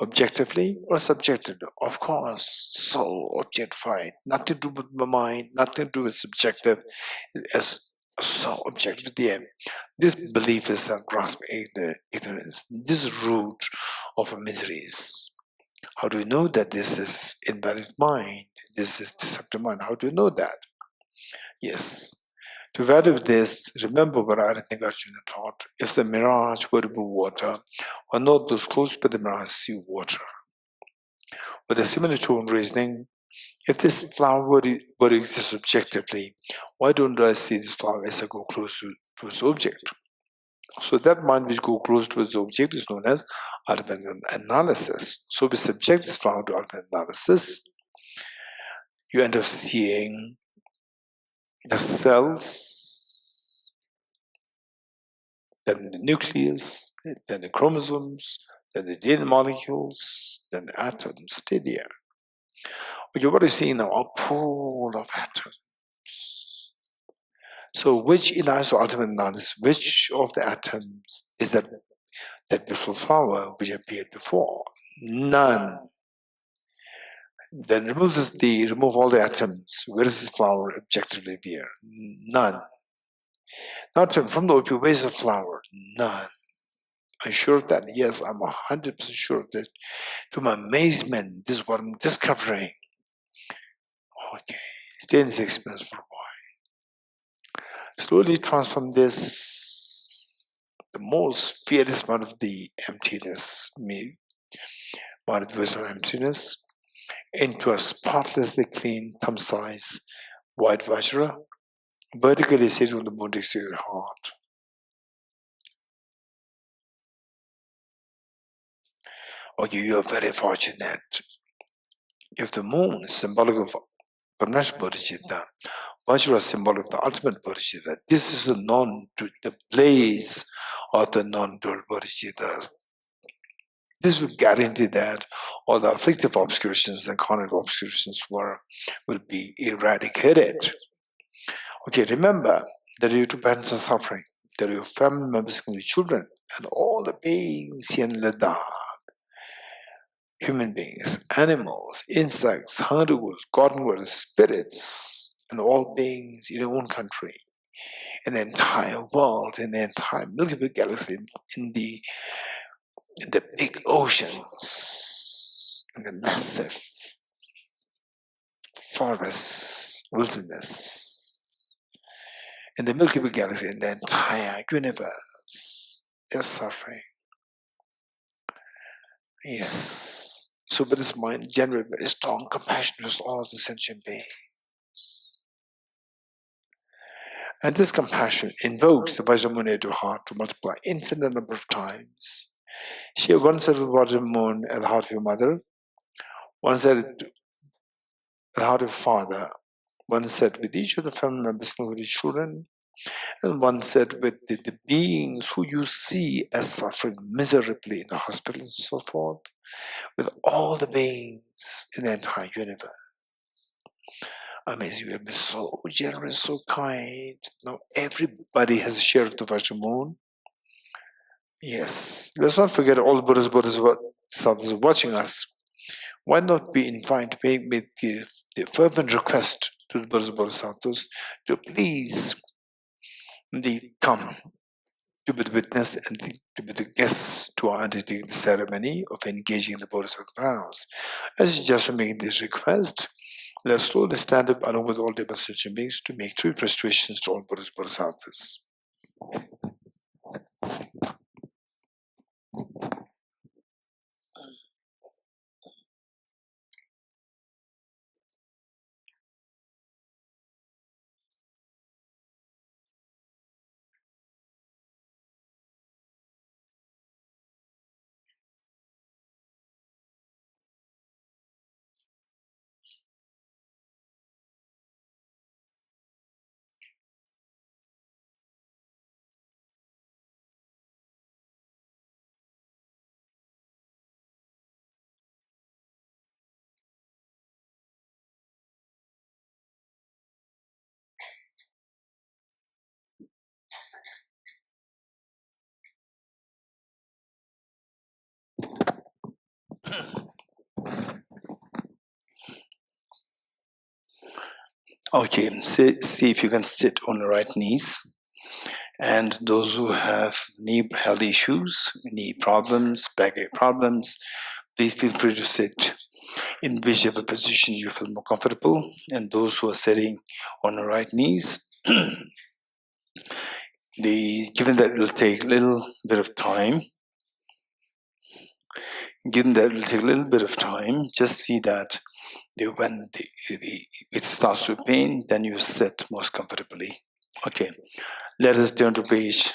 Objectively or subjectively? Of course, so objectified. Nothing to do with my mind, nothing to do with subjective, as so objective. This belief is self-grasping ignorance. This is root of miseries. How do you know that this is invalid mind? This is deceptive mind. How do you know that? Yes, To value this, remember what Arjuna taught. If the mirage were to be water, why not those close by the mirage see water? With a similar tone reasoning, if this flower were to exist objectively, why don't I see this flower as I go close to its object? So that mind which go close to its object is known as ultimate analysis. So we subject this flower to ultimate analysis, you end up seeing the cells, then the nucleus, then the chromosomes, then the DNA molecules, then the atoms stay there. Okay, what are you seeing now? A pool of atoms. So which in ISO ultimate analysis, which of the atoms is that beautiful flower which appeared before? None. Then remove all the atoms. Where is this flower objectively there? None. Now from the OP, where's the flower? None. I'm sure of that. Yes, I'm 100% sure of that. To my amazement, this is what I'm discovering. Okay, stay in this experience for a while. Slowly transform this, the most fearless part of the emptiness, part of the wisdom of emptiness, into a spotlessly clean, thumb-sized white Vajra, vertically sitting on the Bodhicitta of your heart. Okay, you are very fortunate. If the moon is symbolic of Paramahansa Bodhicitta, Vajra is symbolic of the ultimate Bodhicitta. This is the blaze of the non-dual Bodhicittas. This will guarantee that all the afflictive obscurations and cognitive obscurations will be eradicated. Okay, remember that your two parents are suffering, that your family members can be children, and all the beings here in Ladakh, human beings, animals, insects, hardwoods, cottonwoods, spirits, and all beings in your own country, in the entire world, in the entire Milky Way galaxy, in the big oceans, in the massive forests, wilderness, in the Milky Way galaxy, in the entire universe, they're suffering. Yes. So but this mind generates very strong compassion towards all the sentient beings. And this compassion invokes the Vajramuni to heart to multiply infinite number of times. She once said with Vajramuni at the heart of your mother, one said at the heart of your father, one said with each of the family members, with the children, and one said with the beings who you see as suffering miserably in the hospitals and so forth, with all the beings in the entire universe. Amazing, you have been so generous, so kind. Now everybody has a share of the Vajramuni. Yes, let's not forget all the Bodhisattvas watching us. Why not be inclined to make the fervent request to the Bodhisattvas to please come to be the witness and to be the guests to undertake the ceremony of engaging in the Bodhisattva vows. As you just making this request, let's slowly stand up along with all the sentient beings to make 3 prostrations to all Bodhisattvas. Okay, see if you can sit on the right knees. And those who have knee health issues, knee problems, backache problems, please feel free to sit in whichever position you feel more comfortable. And those who are sitting on the right knees, Given that it will take a little bit of time, just see that when it starts to pain, then you sit most comfortably. Okay, let us turn to page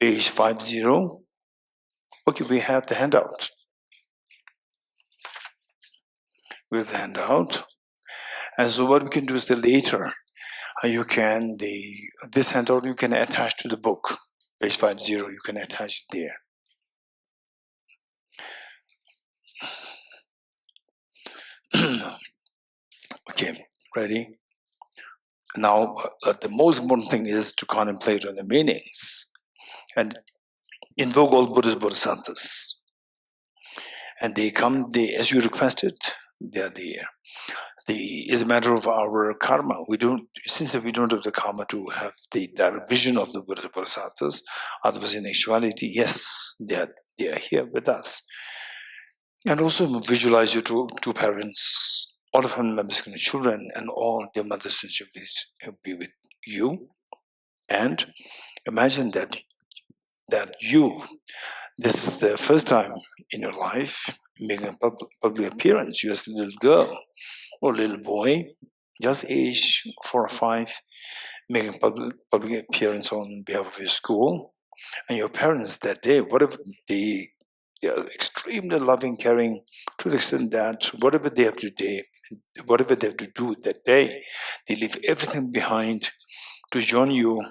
50. Okay, we have the handout. And so what we can do is that later, this handout you can attach to the book. Page 50, you can attach it there. Okay, ready? Now, the most important thing is to contemplate on the meanings and invoke all Buddhist Bodhisattvas. And they come, as you requested, they are there. It's a matter of our karma. Since we don't have the karma to have the direct vision of the Buddhist Bodhisattvas, otherwise in actuality, yes, they are here with us. And also visualize your two parents, all of them members, children, and all their mothers and siblings be with you. And imagine that this is the first time in your life making a public appearance. You as a little girl or little boy, just age 4 or 5, making public appearance on behalf of your school. And your parents that day, whatever they are extremely loving, caring, to the extent that whatever they have to do that day, they leave everything behind to join you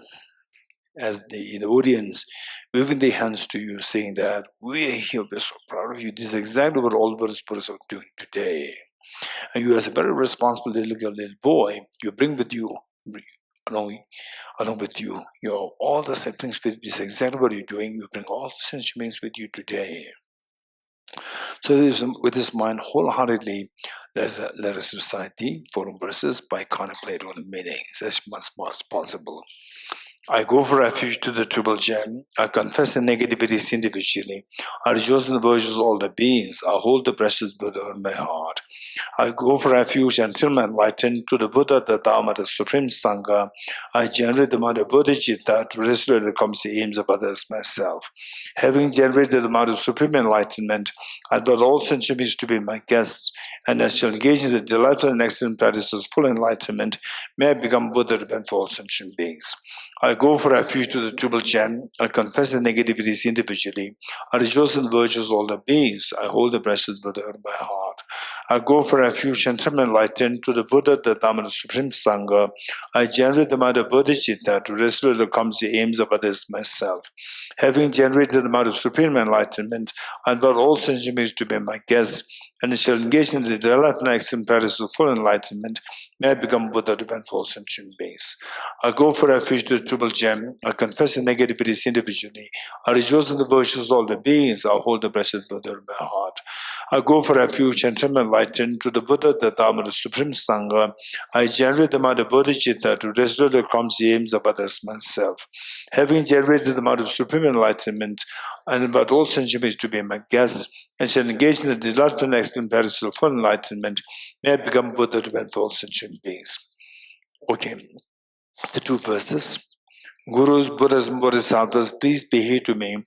as in the audience, waving their hands to you, saying that we're here, we're so proud of you. This is exactly what all Buddhist are doing today. And you, as a very responsible little girl, little boy, you bring with you, along with you, all the siblings with you. This is exactly what you're doing. You bring all the sentiments with you today. So with this mind, wholeheartedly, let us recite the 4 verses by contemplating on the meanings as much as possible. I go for refuge to the triple gem. I confess the negativities individually. I rejoice in the virtues of all the beings. I hold the precious Buddha in my heart. I go for refuge until I'm enlightened to the Buddha, the Dharma, the Supreme Sangha. I generate the mind of Bodhicitta to restore the accomplish aims of others myself. Having generated the mind of Supreme Enlightenment, I invite all sentient beings to be my guests, and I shall engage in the delightful and excellent practices of full enlightenment. May I become Buddha to benefit all sentient beings. I go for refuge to the triple gem. I confess the negativities individually. I rejoice in the virtues of all the beings. I hold the precious Buddha in my heart. I go for refuge and am enlightened to the Buddha, the Dhamma, the Supreme Sangha. I generate the mind of Bodhicitta to restore the clumsy aims of others myself. Having generated the mind of Supreme Enlightenment, I invite all sentient beings to be my guests, and I shall engage in the delightful and excellent practice of full enlightenment. May I become Buddha to benefit all sentient beings. I go for refuge to the triple gem. I confess the negativities individually. I rejoice in the virtues of all the beings. I hold the blessed Buddha in my heart. I go for refuge and am enlightened to the Buddha, the Dharma, the Supreme Sangha. I generate the mind of Bodhicitta to restore the clumsy aims of others myself. Having generated the mind of Supreme Enlightenment, I invite all sentient beings to be my guests, and shall engage in the delightful and excellent practice of full enlightenment. May I become Buddha to benefit all sentient beings. Okay, the 2 verses. Gurus, Buddhas, and Bodhisattvas, please be here to me.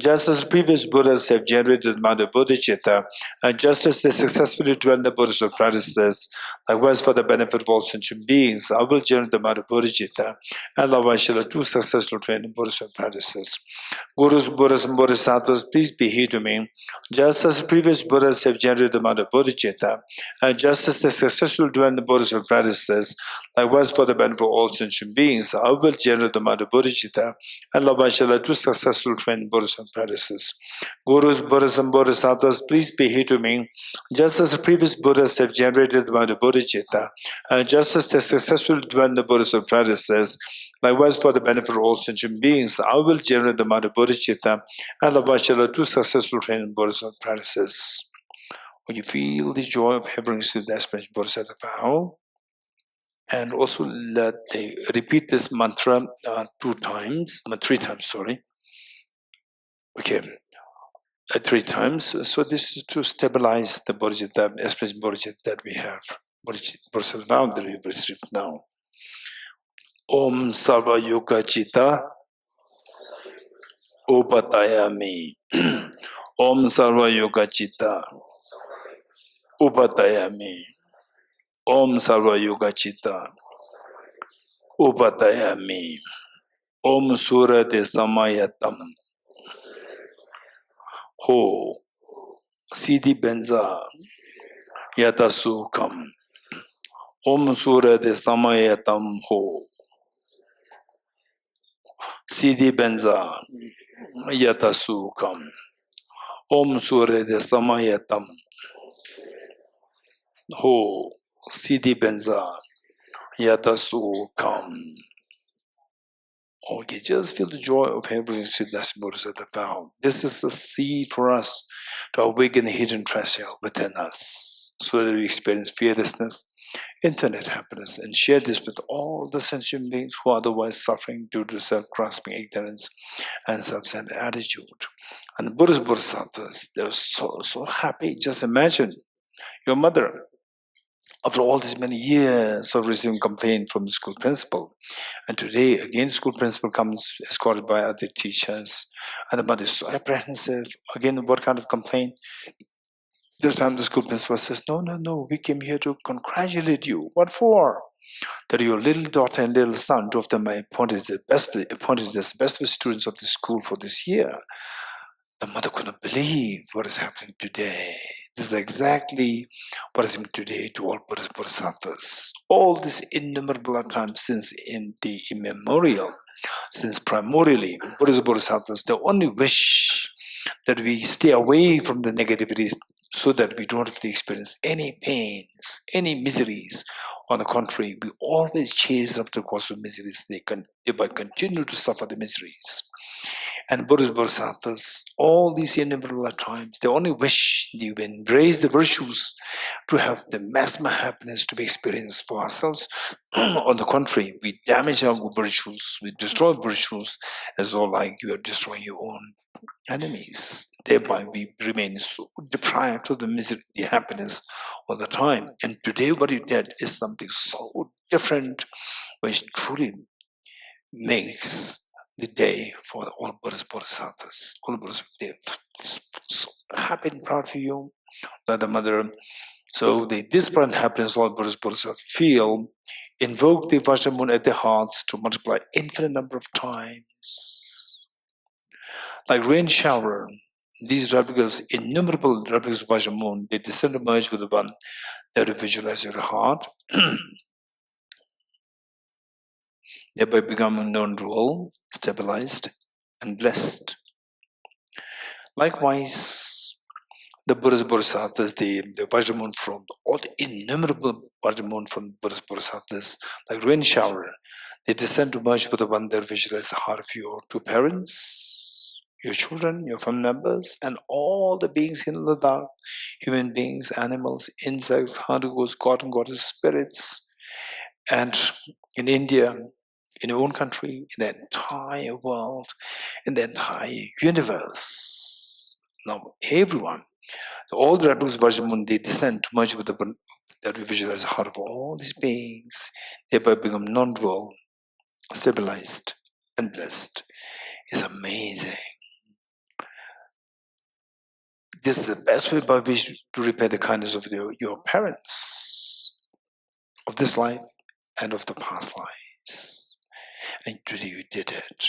Just as previous Buddhas have generated the mind of Bodhicitta, and just as they successfully dwell the Buddhist practices, likewise for the benefit of all sentient beings, I will generate the mind of Bodhicitta, and likewise shall do successful train in Buddhist practices. Gurus, Buddhas, and Bodhisattvas, please be here to me. Just as previous Buddhas have generated the mind of Bodhicitta, and just as they successfully dwell in the Buddhist practices, likewise for the benefit of all sentient beings, I will generate the mind of Bodhicitta, and likewise shall do successful train in Buddhist practices. Gurus, Buddhas, and Bodhisattvas, please be here to me. Just as the previous Buddhas have generated the mind of Bodhicitta, and just as they successfully dwell in the Buddhist practices, likewise for the benefit of all sentient beings, I will generate the mind of Bodhicitta, and likewise shall do successful train in Buddhist practices. When you feel the joy of having received the aspiration Bodhisattva vow, and also repeat this mantra 3 times, Okay, 3 times. So this is to stabilize the Bodhicitta, aspiration Bodhicitta that we have. Bodhisattva vow that we have received now. Om Sarva Yoga Chitta Upatayami. Om Sarva Yoga Chitta Upatayami. Om Sarva Yoga Chitta Upatayami. Om Surate Samayatam. Ho Siddhi Benza Yata Sukham. Om Surate Samayatam Ho Siddhi Benza Yata Sukham. Om Surate Samayatam Ho Siddhi Benza Yata Sukham. Okay, just feel the joy of having received this Bodhisattva vow. This is the seed for us to awaken the hidden treasure within us, so that we experience fearlessness, infinite happiness, and share this with all the sentient beings who are otherwise suffering due to self-grasping ignorance and self-centered attitude. And the Buddhist Bodhisattvas, they're so happy. Just imagine your mother, after all these many years of receiving complaint from the school principal, and today again the school principal comes escorted by other teachers, and the mother is so apprehensive. Again, what kind of complaint? This time the school principal says, no, we came here to congratulate you. What for? That your little daughter and little son, two of them are appointed as best students of the school for this year. The mother could not believe what is happening today. This is exactly what is happening today to all Buddhist Bodhisattvas. All this innumerable times since in the immemorial, since primordially, Buddhist Bodhisattvas, they only wish that we stay away from the negativities so that we don't have to experience any pains, any miseries. On the contrary, we always chase after the cause of miseries. They thereby continue to suffer the miseries. And Buddhist Bodhisattvas, all these innumerable times, they only wish you embrace the virtues to have the maximum happiness to be experienced for ourselves. On the contrary, we damage our virtues, we destroy virtues as though like you are destroying your own enemies. Thereby we remain so deprived of the misery, the happiness all the time. And today what you did is something so different, which truly makes the day for all Buddhist Bodhisattvas. All Buddhist, they're so happy and proud for you. That the mother, so this present happiness all Buddhist Bodhisattvas feel, invoke the Vajramoon at their hearts to multiply infinite number of times. Like rain shower, these replicas, innumerable replicas of Vajramoon, they descend and merge with the one that you visualize your heart. Thereby become non-dual, stabilized, and blessed. Likewise, the Buddhist Bodhisattvas, the Vajramoon from all the innumerable Vajramoon from Buddhist Bodhisattvas, like rain shower, they descend to merge with the one that visualize the heart of your two parents, your children, your family members, and all the beings in Ladakh, human beings, animals, insects, hunter-ghosts, god and goddess spirits, and in India, in your own country, in the entire world, in the entire universe. Now, everyone, all the replicas of Vajramoon, they descend to merge with the one that we visualize the heart of all these beings, thereby become non-dual, stabilized, and blessed. It's amazing. This is the best way by which to repay the kindness of your parents of this life and of the past lives. And today you did it.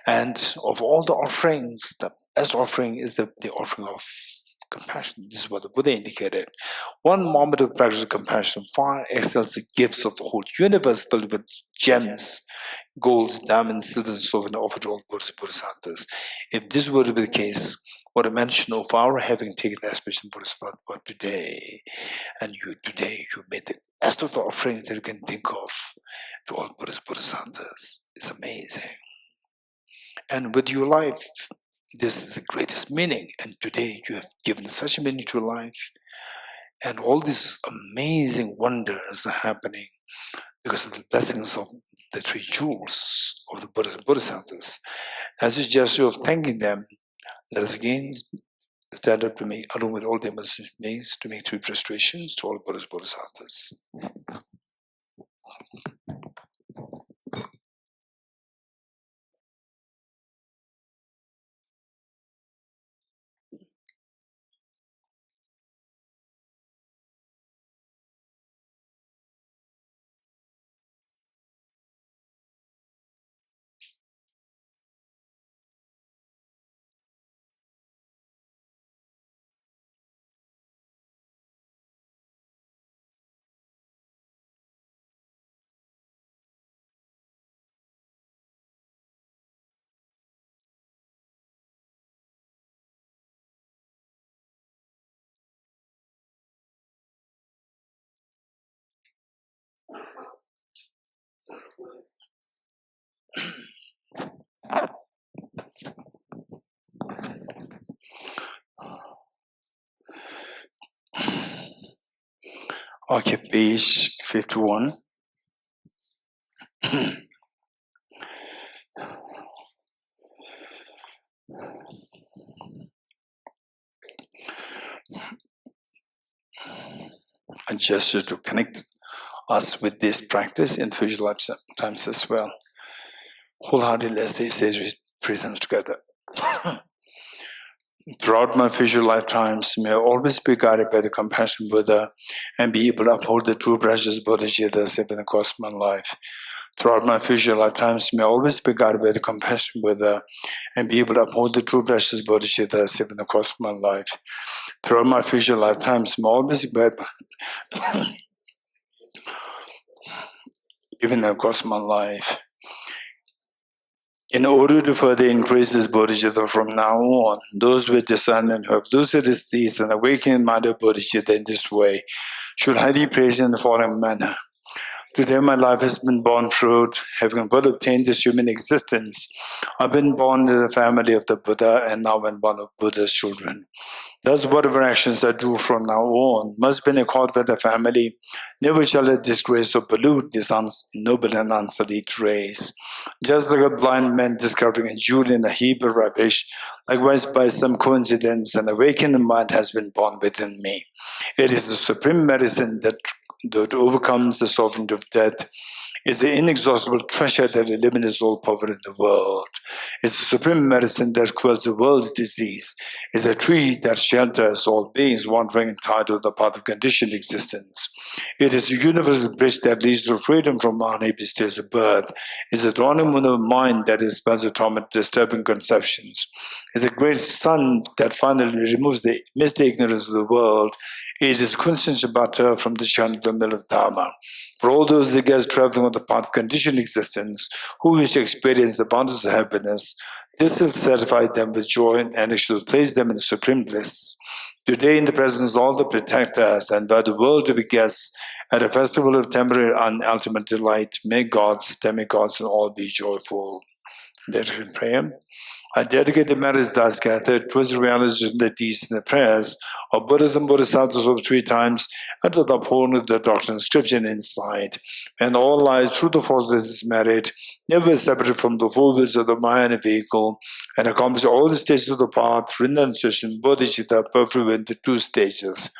And of all the offerings, the best offering is the offering of compassion. This is what the Buddha indicated. One moment of practice of compassion far excels the gifts of the whole universe filled with gems, golds, diamonds, silver, and so on, offered to all Bodhisattvas. If this were to be the case, what a mention of our having taken the aspiration Bodhisattva today, and today you made the best of the offerings that you can think of to all Buddhist Bodhisattvas. It's amazing. And with your life, this is the greatest meaning. And today you have given such a meaning to life. And all these amazing wonders are happening because of the blessings of the three jewels of the Buddhist Bodhisattvas. As a gesture of thanking them, let us again stand up to me, along with all the emergent beings, to make 3 prostrations to all Buddhas, Bodhisattvas. Okay, page 51. A gesture to connect us with this practice in future lifetimes as well. Wholeheartedly, let's say 3 times together. Throughout my future lifetimes, may I always be guided by the compassion Buddha and be able to uphold the true precious Bodhicitta safe in the course of my life. Throughout my future lifetimes, may I always be guided by the compassion Buddha and be able to uphold the true precious Bodhicitta safe in the course of my life. Throughout my future lifetimes, may I always be even in the course of my life. In order to further increase this bodhicitta from now on, those with discernment who have lucidly seized and awakened mind of bodhicitta in this way should highly praise in the following manner. Today my life has been borne fruit, having but obtained this human existence. I've been born in the family of the Buddha and now am one of Buddha's children. Thus, whatever actions I do from now on must be in accord with the family. Never shall it disgrace or pollute this noble and unsullied race. Just like a blind man discovering a jewel in a heap of rubbish, likewise by some coincidence an awakened mind has been born within me. It is the supreme medicine that overcomes the sovereignty of death. It's the inexhaustible treasure that eliminates all poverty in the world. It's the supreme medicine that quells the world's disease. It's a tree that shelters all beings wandering entitled to the path of conditioned existence. It is the universal bridge that leads to freedom from unhappy states of birth. It's the dawning moon of mind that dispels the torment of disturbing conceptions. It's a great sun that finally removes the misty ignorance of the world. It is quintessential butter from the channel of the mill of Dharma. For all those guys traveling on the path of conditioned existence who wish to experience the abundance of happiness, this will satisfy them with joy and actually place them in supreme bliss. Today, in the presence of all the protectors and by the world to be guests at a festival of temporary and ultimate delight, may gods, demigods, and all be joyful. Dedication prayer. I dedicate the merits thus gathered towards the realization of the deeds and the prayers of Buddhas and Bodhisattvas of 3 times and to the upholding of the doctrine, scripture, and insight, and all lives through the force of this merit, never separated from the full wheels of the Mayan vehicle, and accomplish all the stages of the path, renunciation, bodhicitta, perfect in the 2 stages.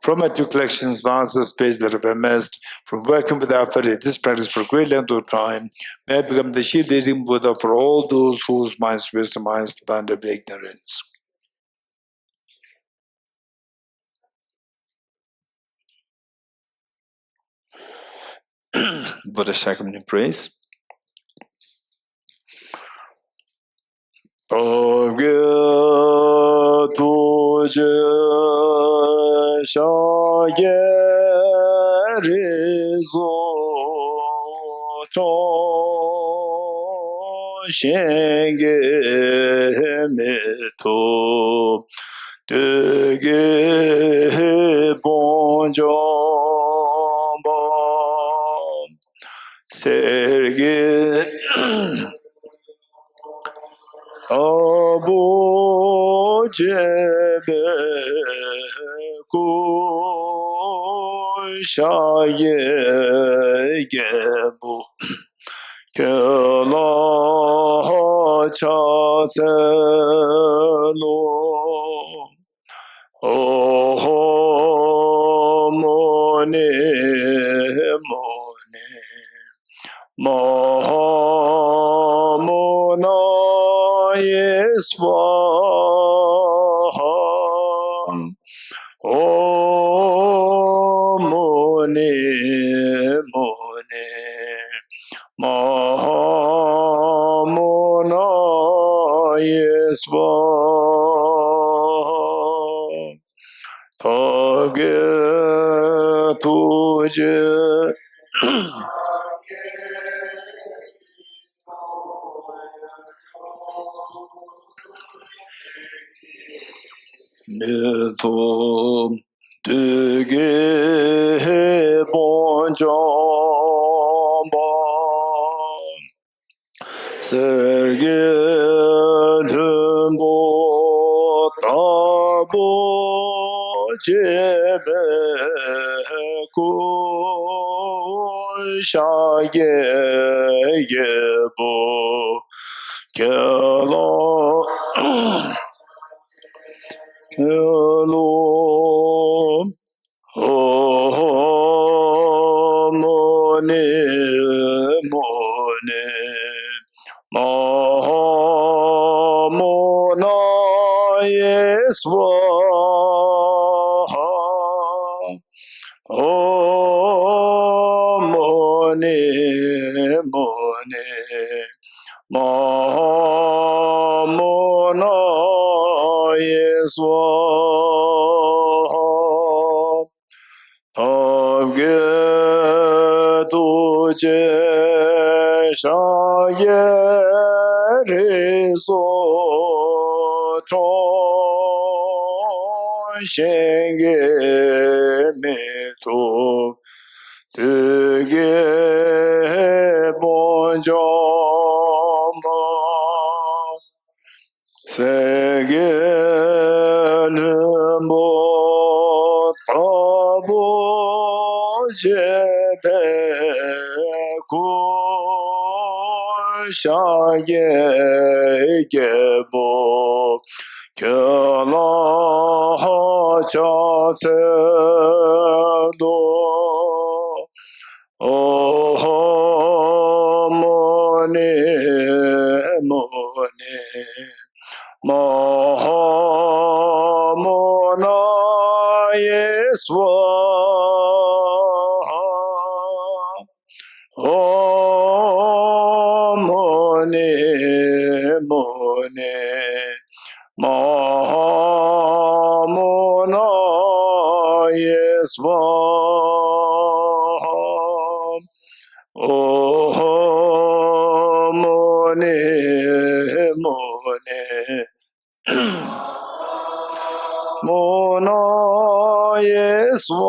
From my 2 collections, vast the space that I've amassed, from working with effort in this practice for a great length of time, may I become the shield-leading Buddha for all those whose minds wisdomized abandoned ignorance. Buddha Shakyamuni praise. Ogye tuje shaye rizo chon shenge meto dege bonjomba serge Abo jebe ku shaye gebu kela cha lo Mone Mone Mahamona Yeswaha Om Mone Mone Mahamona Yeswaha Tage Tuje Mithum Dige Bonjamba Serge Lumbo Tabo Jebe Ku Shage Yebo Kelo Hello, oh, Mone, Mone, Mahamona Yeswaha, oh, Mone, Mone, Mahamona Yeswaha Tavge Tuje Shaye Riso Chon Shenge Meto Tuge Bonjamba Segelembo Tabo Jebe Ku Shaye Gebo Kela Cha Do Oh, Mone, Mone, Mahamona Yeswaha. Oh, Mone, Mone, Mahamona Yeswaha. Oh, Mone, Mone, Mona Yeswaha.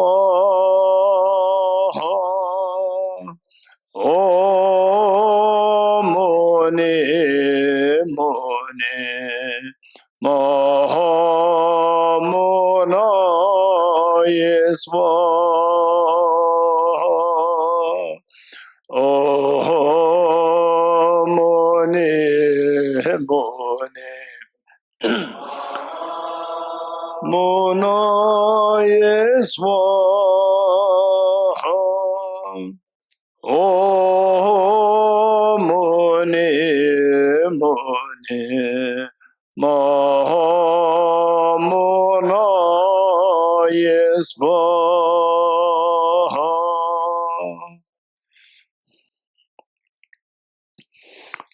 Oh, Mone, Mone, Mahamona Yeswaha. Oh, Mone, Mone, Mona Yeswaha. Oh, Mone, Mone, Mahamona Yeswaha.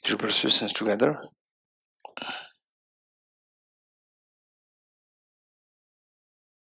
Three persistence together.